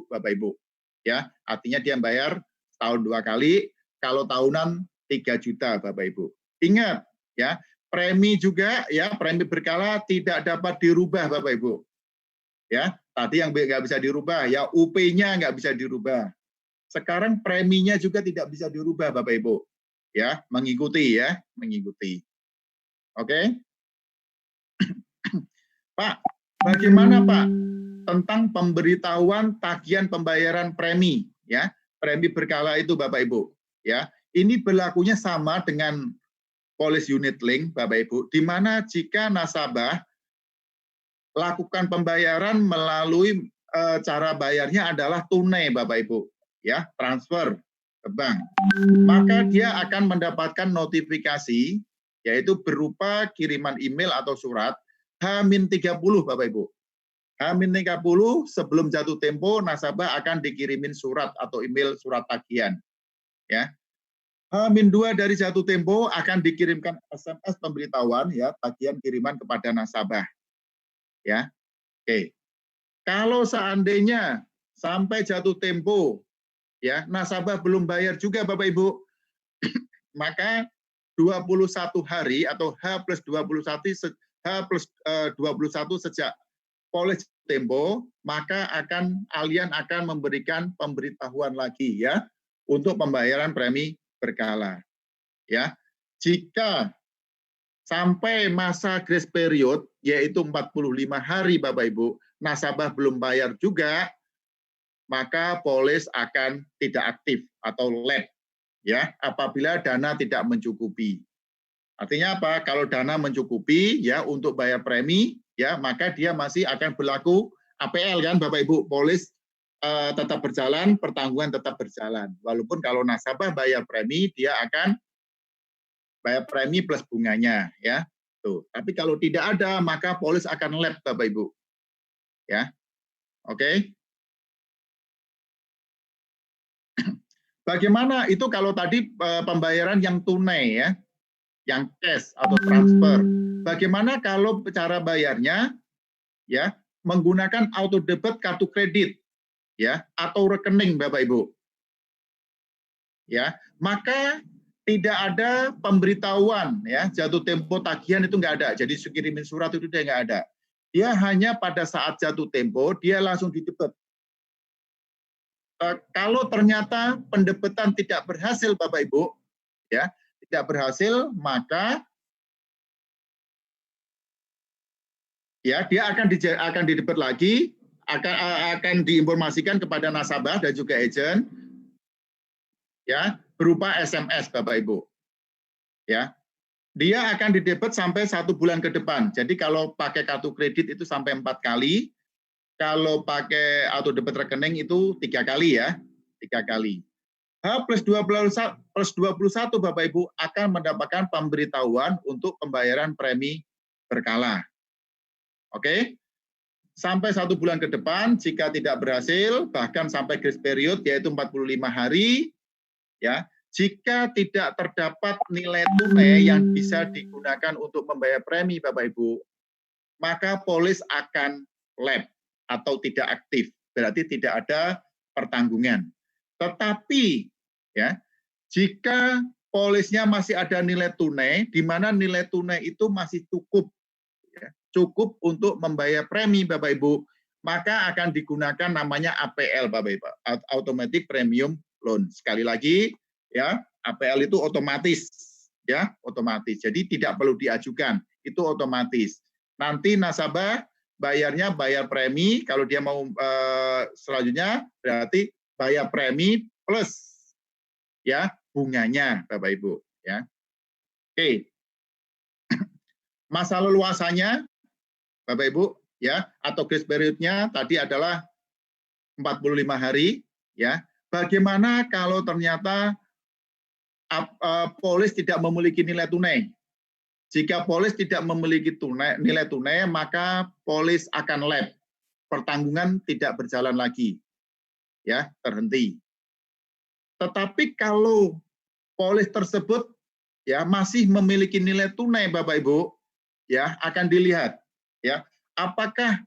Bapak Ibu. Ya, artinya dia bayar tahun 2 kali, kalau tahunan 3 juta Bapak Ibu. Ingat ya, premi juga ya, premi berkala tidak dapat dirubah Bapak Ibu. Ya, tadi yang nggak bisa dirubah ya, UP-nya nggak bisa dirubah. Sekarang preminya juga tidak bisa dirubah Bapak Ibu. Ya, mengikuti ya, mengikuti. Oke. Pak, bagaimana Pak tentang pemberitahuan tagihan pembayaran premi ya, premi berkala itu Bapak Ibu, ya. Ini berlakunya sama dengan Polis Unit Link Bapak Ibu, di mana jika nasabah lakukan pembayaran melalui cara bayarnya adalah tunai Bapak Ibu, ya, transfer ke bank, maka dia akan mendapatkan notifikasi yaitu berupa kiriman email atau surat H-30 Bapak Ibu. H-30 sebelum jatuh tempo nasabah akan dikirimin surat atau email surat tagihan. Ya. H-2 dari jatuh tempo akan dikirimkan SMS pemberitahuan ya tagihan kiriman kepada nasabah. Ya. Oke. Kalau seandainya sampai jatuh tempo ya, nasabah belum bayar juga Bapak Ibu, maka 21 hari atau H+21 sejak Polis tempo, maka Allianz akan memberikan pemberitahuan lagi ya untuk pembayaran premi berkala. Ya. Jika sampai masa grace period yaitu 45 hari Bapak Ibu, nasabah belum bayar juga, maka polis akan tidak aktif atau late ya apabila dana tidak mencukupi. Artinya apa? Kalau dana mencukupi ya untuk bayar premi ya maka dia masih akan berlaku APL kan Bapak Ibu, polis tetap berjalan, pertanggungan tetap berjalan. Walaupun kalau nasabah bayar premi dia akan bayar premi plus bunganya ya. Tuh. Tapi kalau tidak ada maka polis akan late Bapak Ibu. Ya. Oke. Bagaimana itu kalau tadi pembayaran yang tunai ya, yang cash atau transfer. Bagaimana kalau cara bayarnya ya menggunakan auto debit kartu kredit ya atau rekening Bapak Ibu. Ya, maka tidak ada pemberitahuan ya jatuh tempo tagihan itu nggak ada. Jadi kirimin surat itu dia nggak ada. Dia hanya pada saat jatuh tempo dia langsung didebit. Kalau ternyata pendebetan tidak berhasil, Bapak Ibu, ya, tidak berhasil, maka ya dia akan didebet lagi, akan diinformasikan kepada nasabah dan juga agent, ya, berupa SMS, Bapak Ibu, ya. Dia akan didebet sampai 1 bulan ke depan. Jadi kalau pakai kartu kredit itu sampai 4 kali. Kalau pakai auto debit rekening itu 3 kali ya, 3 kali. H+21 Bapak Ibu akan mendapatkan pemberitahuan untuk pembayaran premi berkala. Oke? Sampai 1 bulan ke depan, jika tidak berhasil, bahkan sampai grace period yaitu 45 hari, ya. Jika tidak terdapat nilai tunai yang bisa digunakan untuk membayar premi Bapak Ibu, maka polis akan lab atau tidak aktif, berarti tidak ada pertanggungan. Tetapi ya, jika polisnya masih ada nilai tunai, di mana nilai tunai itu masih cukup, ya, cukup untuk membayar premi Bapak Ibu, maka akan digunakan namanya APL Bapak Ibu, Automatic Premium Loan. Sekali lagi, ya, APL itu otomatis, ya, otomatis. Jadi tidak perlu diajukan, itu otomatis. Nanti nasabah bayarnya bayar premi, kalau dia mau selanjutnya berarti bayar premi plus ya bunganya Bapak Ibu, ya. Oke. Masa leluasannya Bapak Ibu, ya, atau grace period-nya tadi adalah 45 hari, ya. Bagaimana kalau ternyata polis tidak memiliki nilai tunai? Jika polis tidak memiliki nilai tunai, maka polis akan lab. Pertanggungan tidak berjalan lagi. Ya, terhenti. Tetapi kalau polis tersebut ya masih memiliki nilai tunai Bapak Ibu, ya akan dilihat ya, apakah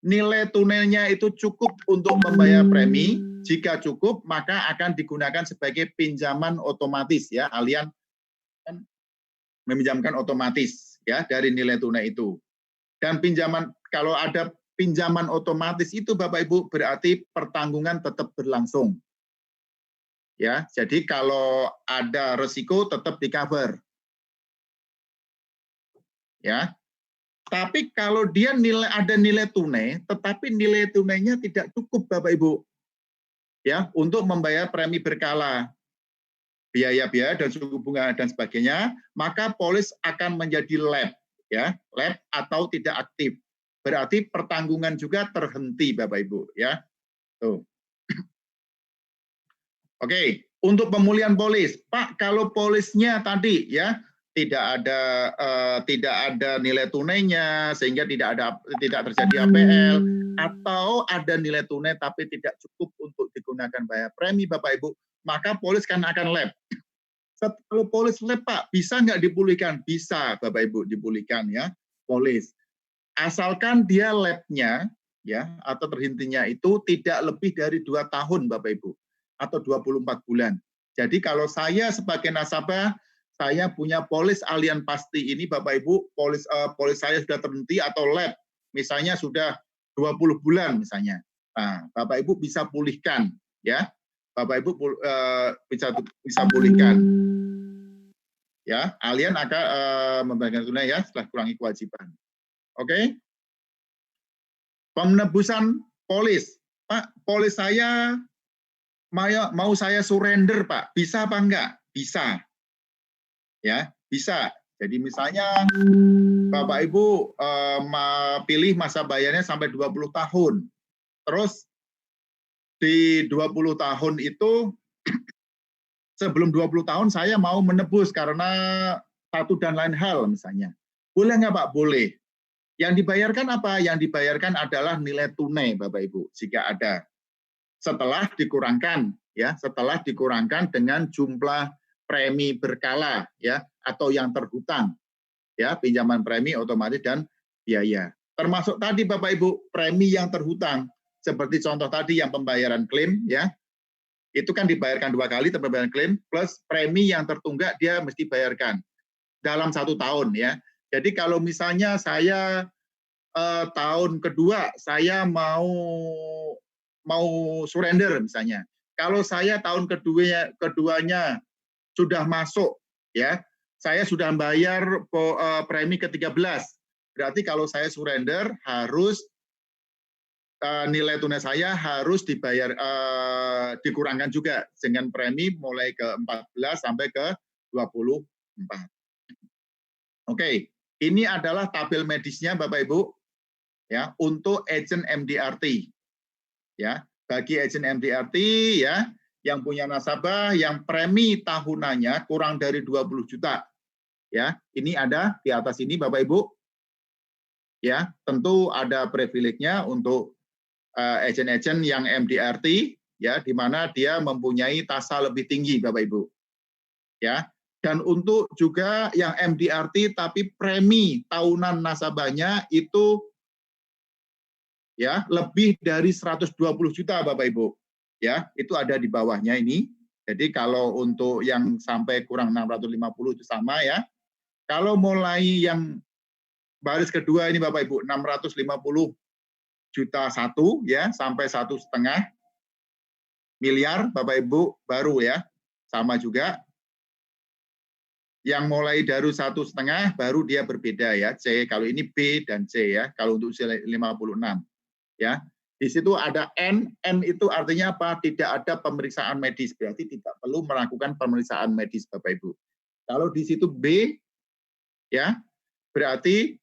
nilai tunainya itu cukup untuk membayar premi. Jika cukup, maka akan digunakan sebagai pinjaman otomatis ya, alias meminjamkan otomatis ya dari nilai tunai itu. Dan pinjaman, kalau ada pinjaman otomatis itu Bapak Ibu berarti pertanggungan tetap berlangsung. Ya, jadi kalau ada resiko tetap di-cover. Ya. Tapi kalau dia ada nilai tunai, tetapi nilai tunainya tidak cukup Bapak Ibu. Ya, untuk membayar premi berkala, biaya-biaya dan suku bunga dan sebagainya, maka polis akan menjadi lab, ya, lab atau tidak aktif. Berarti pertanggungan juga terhenti, Bapak Ibu, ya. Tuh. Oke, untuk pemulihan polis, Pak, kalau polisnya tadi, ya, tidak ada nilai tunainya sehingga tidak terjadi APL, atau ada nilai tunai tapi tidak cukup untuk digunakan bayar premi, Bapak Ibu, maka polis kan akan lab. Kalau polis lab, Pak, bisa nggak dipulihkan? Bisa, Bapak Ibu, dipulihkan ya, polis. Asalkan dia labnya, ya, atau terhentinya itu tidak lebih dari 2 tahun, Bapak Ibu, atau 24 bulan. Jadi kalau saya sebagai nasabah, saya punya polis Allianz Pasti ini, Bapak Ibu, polis saya sudah terhenti atau lab, misalnya sudah 20 bulan misalnya. Nah, Bapak Ibu bisa pulihkan, ya. Bapak Ibu bisa pulihkan. Ya, Allianz akan membayarkan tunai ya setelah kurangi kewajiban. Oke. Penebusan polis. Pak, polis saya mau saya surrender, Pak. Bisa apa enggak? Bisa. Ya, bisa. Jadi misalnya Bapak Ibu pilih masa bayarnya sampai 20 tahun. Terus di 20 tahun itu sebelum 20 tahun saya mau menebus karena satu dan lain hal misalnya. Boleh nggak Pak? Boleh. Yang dibayarkan apa? Yang dibayarkan adalah nilai tunai Bapak Ibu jika ada. Setelah dikurangkan ya, setelah dikurangkan dengan jumlah premi berkala ya atau yang terhutang. Ya, pinjaman premi otomatis dan biaya. Termasuk tadi Bapak Ibu, premi yang terhutang. Seperti contoh tadi yang pembayaran klaim ya. Itu kan dibayarkan 2 kali pembayaran klaim plus premi yang tertunggak dia mesti bayarkan dalam 1 tahun ya. Jadi kalau misalnya saya tahun kedua saya mau mau surrender misalnya. Kalau saya tahun keduanya sudah masuk, ya, saya sudah bayar premi ke-13. Berarti kalau saya surrender harus nilai tunai saya harus dibayar dikurangkan juga dengan premi mulai ke-14 sampai ke-24. Oke, ini adalah tabel medisnya Bapak Ibu ya untuk agent MDRT. Ya, bagi agent MDRT ya yang punya nasabah yang premi tahunannya kurang dari 20 juta. Ya, ini ada di atas ini Bapak Ibu. Ya, tentu ada privilege-nya untuk agent-agent yang MDRT ya di mana dia mempunyai tasa lebih tinggi Bapak Ibu. Ya. Dan untuk juga yang MDRT tapi premi tahunan nasabahnya itu ya lebih dari 120 juta Bapak Ibu. Ya, itu ada di bawahnya ini. Jadi kalau untuk yang sampai kurang 650 itu sama ya. Kalau mulai yang baris kedua ini Bapak Ibu 650 juta satu ya sampai 1,5 miliar Bapak Ibu baru ya. Sama juga. Yang mulai dari 1,5 baru dia berbeda ya, C, kalau ini B dan C ya, kalau untuk usia 56 ya. Di situ ada N itu artinya apa? Tidak ada pemeriksaan medis, berarti tidak perlu melakukan pemeriksaan medis Bapak Ibu. Kalau di situ B ya, berarti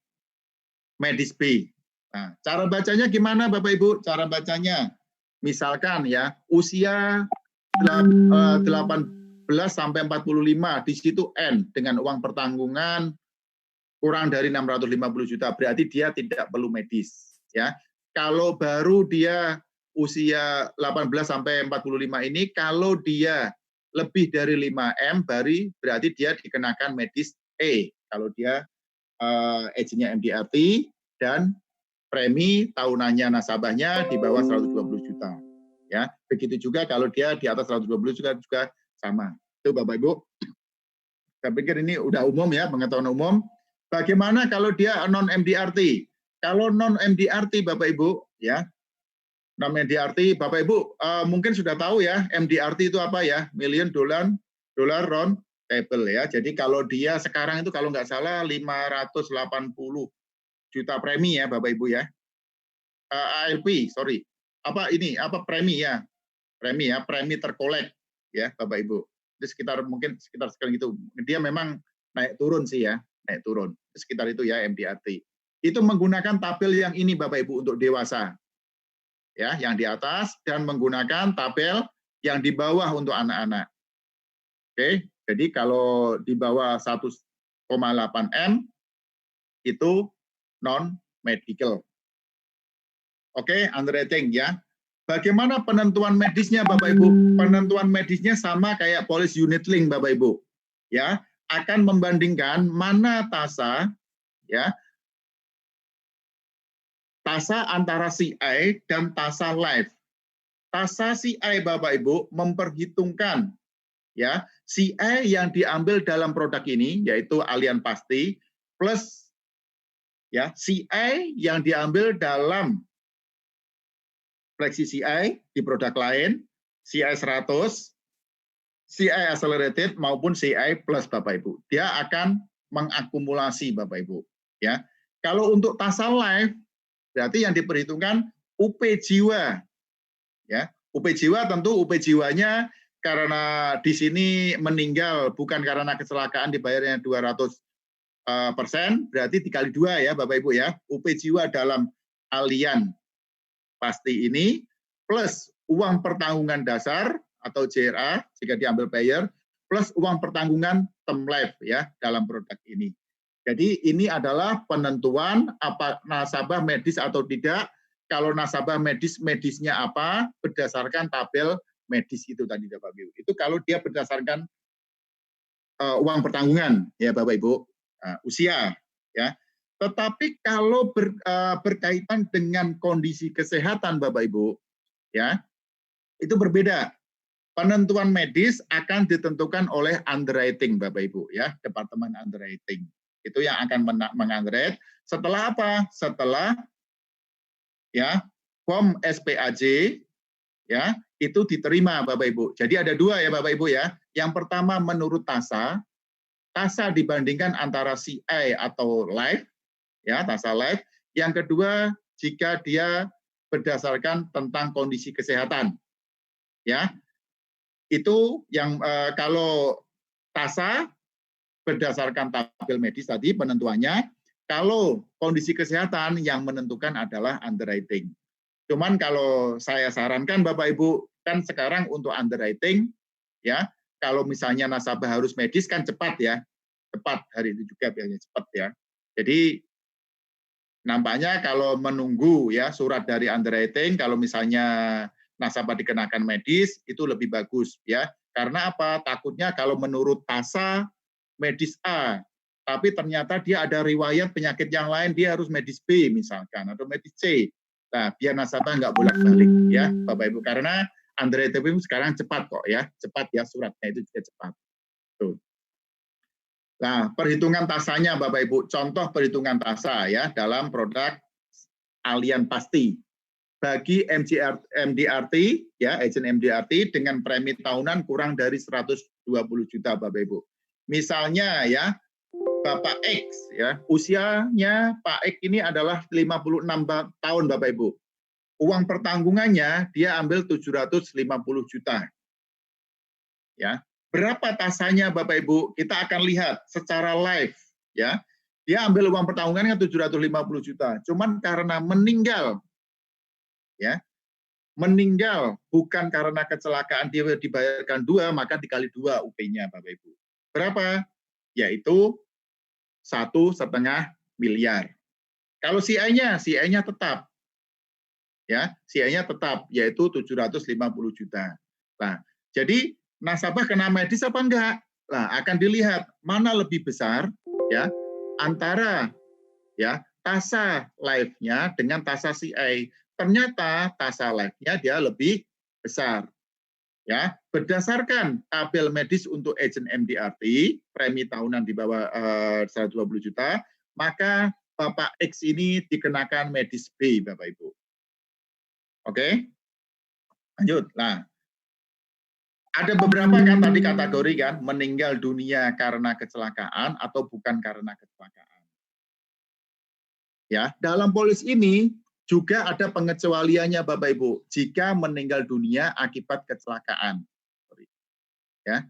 medis B. Nah, cara bacanya gimana Bapak Ibu? Cara bacanya misalkan ya, usia 18 sampai 45 di situ N dengan uang pertanggungan kurang dari 650 juta berarti dia tidak perlu medis ya. Kalau baru dia usia 18 sampai 45 ini kalau dia lebih dari 5M berarti dia dikenakan medis E kalau dia agentnya MDRT dan premi tahunannya nasabahnya di bawah 120 juta ya. Begitu juga kalau dia di atas 120 juta juga sama. Itu Bapak Ibu. Saya pikir ini udah umum ya, pengetahuan umum. Bagaimana kalau dia non MDRT? Kalau non MDRT Bapak Ibu ya. Non MDRT Bapak Ibu mungkin sudah tahu ya, MDRT itu apa ya? Million dollar round table ya. Jadi kalau dia sekarang itu kalau nggak salah 580 juta premi ya Bapak Ibu ya. ALP, sorry. Apa ini? Apa premi ya? Premi ya, premi terkolek ya Bapak Ibu. Itu mungkin sekitar sekarang itu. Dia memang naik turun sih ya, naik turun. Sekitar itu ya MDRT. Itu menggunakan tabel yang ini Bapak Ibu untuk dewasa. Ya, yang di atas dan menggunakan tabel yang di bawah untuk anak-anak. Oke, jadi kalau di bawah 1,8M itu non medical. Oke, underwriting ya. Bagaimana penentuan medisnya Bapak Ibu? Penentuan medisnya sama kayak policy unit link Bapak Ibu. Ya, akan membandingkan mana tasa ya. Tasa antara CI dan tasa life. Tasa CI Bapak Ibu memperhitungkan ya, CI yang diambil dalam produk ini yaitu Allianz Pasti plus ya, CI yang diambil dalam Flexi CI di produk lain, CI 100, CI Accelerated maupun CI Plus Bapak Ibu. Dia akan mengakumulasi Bapak Ibu. Ya, kalau untuk tasa life berarti yang diperhitungkan UP jiwa. Ya, UP jiwa tentu UP jiwanya karena di sini meninggal bukan karena kecelakaan dibayarnya 200%, berarti dikali 2 ya Bapak Ibu ya. UP jiwa dalam Allianz Pasti ini plus uang pertanggungan dasar atau JRA jika diambil payer plus uang pertanggungan term life ya dalam produk ini. Jadi ini adalah penentuan apa nasabah medis atau tidak. Kalau nasabah medisnya apa berdasarkan tabel medis itu tadi Bapak Ibu. Itu kalau dia berdasarkan uang pertanggungan ya Bapak Ibu, usia ya. Tetapi kalau berkaitan dengan kondisi kesehatan Bapak Ibu, ya itu berbeda. Penentuan medis akan ditentukan oleh underwriting Bapak Ibu, ya Departemen Underwriting. Itu yang akan mengunderwrite. Setelah apa? Setelah ya form SPAJ ya, itu diterima Bapak Ibu. Jadi ada dua ya Bapak Ibu ya. Yang pertama menurut TASA dibandingkan antara CI atau live, ya TASA live. Yang kedua jika dia berdasarkan tentang kondisi kesehatan, ya itu yang kalau TASA berdasarkan tabel medis tadi penentuannya, kalau kondisi kesehatan yang menentukan adalah underwriting. Cuman kalau saya sarankan Bapak Ibu, kan sekarang untuk underwriting, ya kalau misalnya nasabah harus medis kan cepat ya, cepat hari itu juga biasanya cepat ya. Jadi nampaknya kalau menunggu ya surat dari underwriting, kalau misalnya nasabah dikenakan medis itu lebih bagus ya. Karena apa? Takutnya kalau menurut TASA medis A, tapi ternyata dia ada riwayat penyakit yang lain, dia harus medis B misalkan atau medis C. Nah, biar nasabah nggak bolak-balik ya, Bapak Ibu. Karena underwriting sekarang cepat kok ya, cepat ya suratnya itu juga cepat. Tuh. Nah, perhitungan tasanya Bapak Ibu, contoh perhitungan tasa ya dalam produk Allianz Pasti. Bagi MDRT ya, agent MDRT dengan premi tahunan kurang dari 120 juta Bapak Ibu. Misalnya ya, Bapak X ya, usianya Pak X ini adalah 56 tahun Bapak Ibu. Uang pertanggungannya dia ambil 750 juta. Ya. Berapa tasanya Bapak Ibu? Kita akan lihat secara live ya. Dia ambil uang pertanggungannya 750 juta. Cuman karena meninggal ya. Meninggal bukan karena kecelakaan dia dibayarkan 2, maka dikali 2 UP-nya Bapak Ibu. Berapa? Yaitu 1,5 miliar. Kalau CI-nya tetap. Ya, CI-nya tetap yaitu 750 juta. Nah, jadi nasabah kena medis apa enggak? Nah, akan dilihat mana lebih besar ya antara ya tasa live-nya dengan tasa CI. Ternyata tasa live-nya dia lebih besar. Ya, berdasarkan tabel medis untuk agent MDRT, premi tahunan di bawah 120 juta, maka Bapak X ini dikenakan medis B, Bapak Ibu. Oke? Lanjut. Nah, ada beberapa kan tadi kategori kan, meninggal dunia karena kecelakaan atau bukan karena kecelakaan. Ya, dalam polis ini juga ada pengecualiannya Bapak Ibu, jika meninggal dunia akibat kecelakaan. Ya,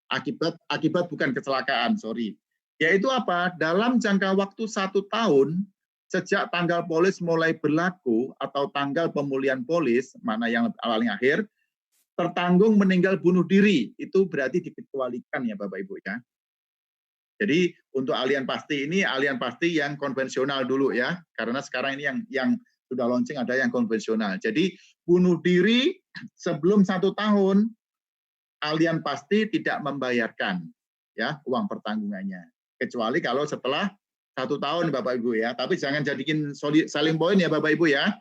akibat bukan kecelakaan, sorry. Yaitu apa? Dalam jangka waktu 1 tahun sejak tanggal polis mulai berlaku atau tanggal pemulihan polis, mana yang paling akhir, tertanggung meninggal bunuh diri, itu berarti dikecualikan ya Bapak Ibu ya. Jadi untuk Allianz Pasti ini Allianz Pasti yang konvensional dulu ya, karena sekarang ini yang sudah launching ada yang konvensional. Jadi bunuh diri sebelum 1 tahun Allianz Pasti tidak membayarkan ya uang pertanggungannya, kecuali kalau setelah 1 tahun Bapak Ibu ya. Tapi jangan jadikan selling point ya Bapak Ibu ya.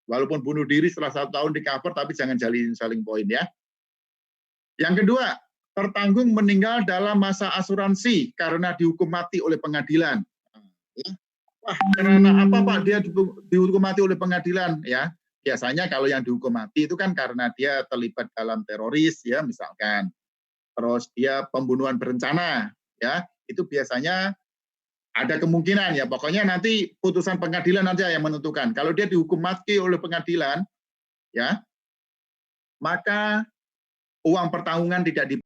Walaupun bunuh diri setelah 1 tahun di cover, tapi jangan jadiin selling point ya. Yang kedua, tertanggung meninggal dalam masa asuransi karena dihukum mati oleh pengadilan. Wah, karena apa Pak dia dihukum mati oleh pengadilan ya? Biasanya kalau yang dihukum mati itu kan karena dia terlibat dalam teroris ya misalkan. Terus dia pembunuhan berencana ya. Itu biasanya ada kemungkinan ya, pokoknya nanti putusan pengadilan aja yang menentukan. Kalau dia dihukum mati oleh pengadilan, ya, maka uang pertanggungan tidak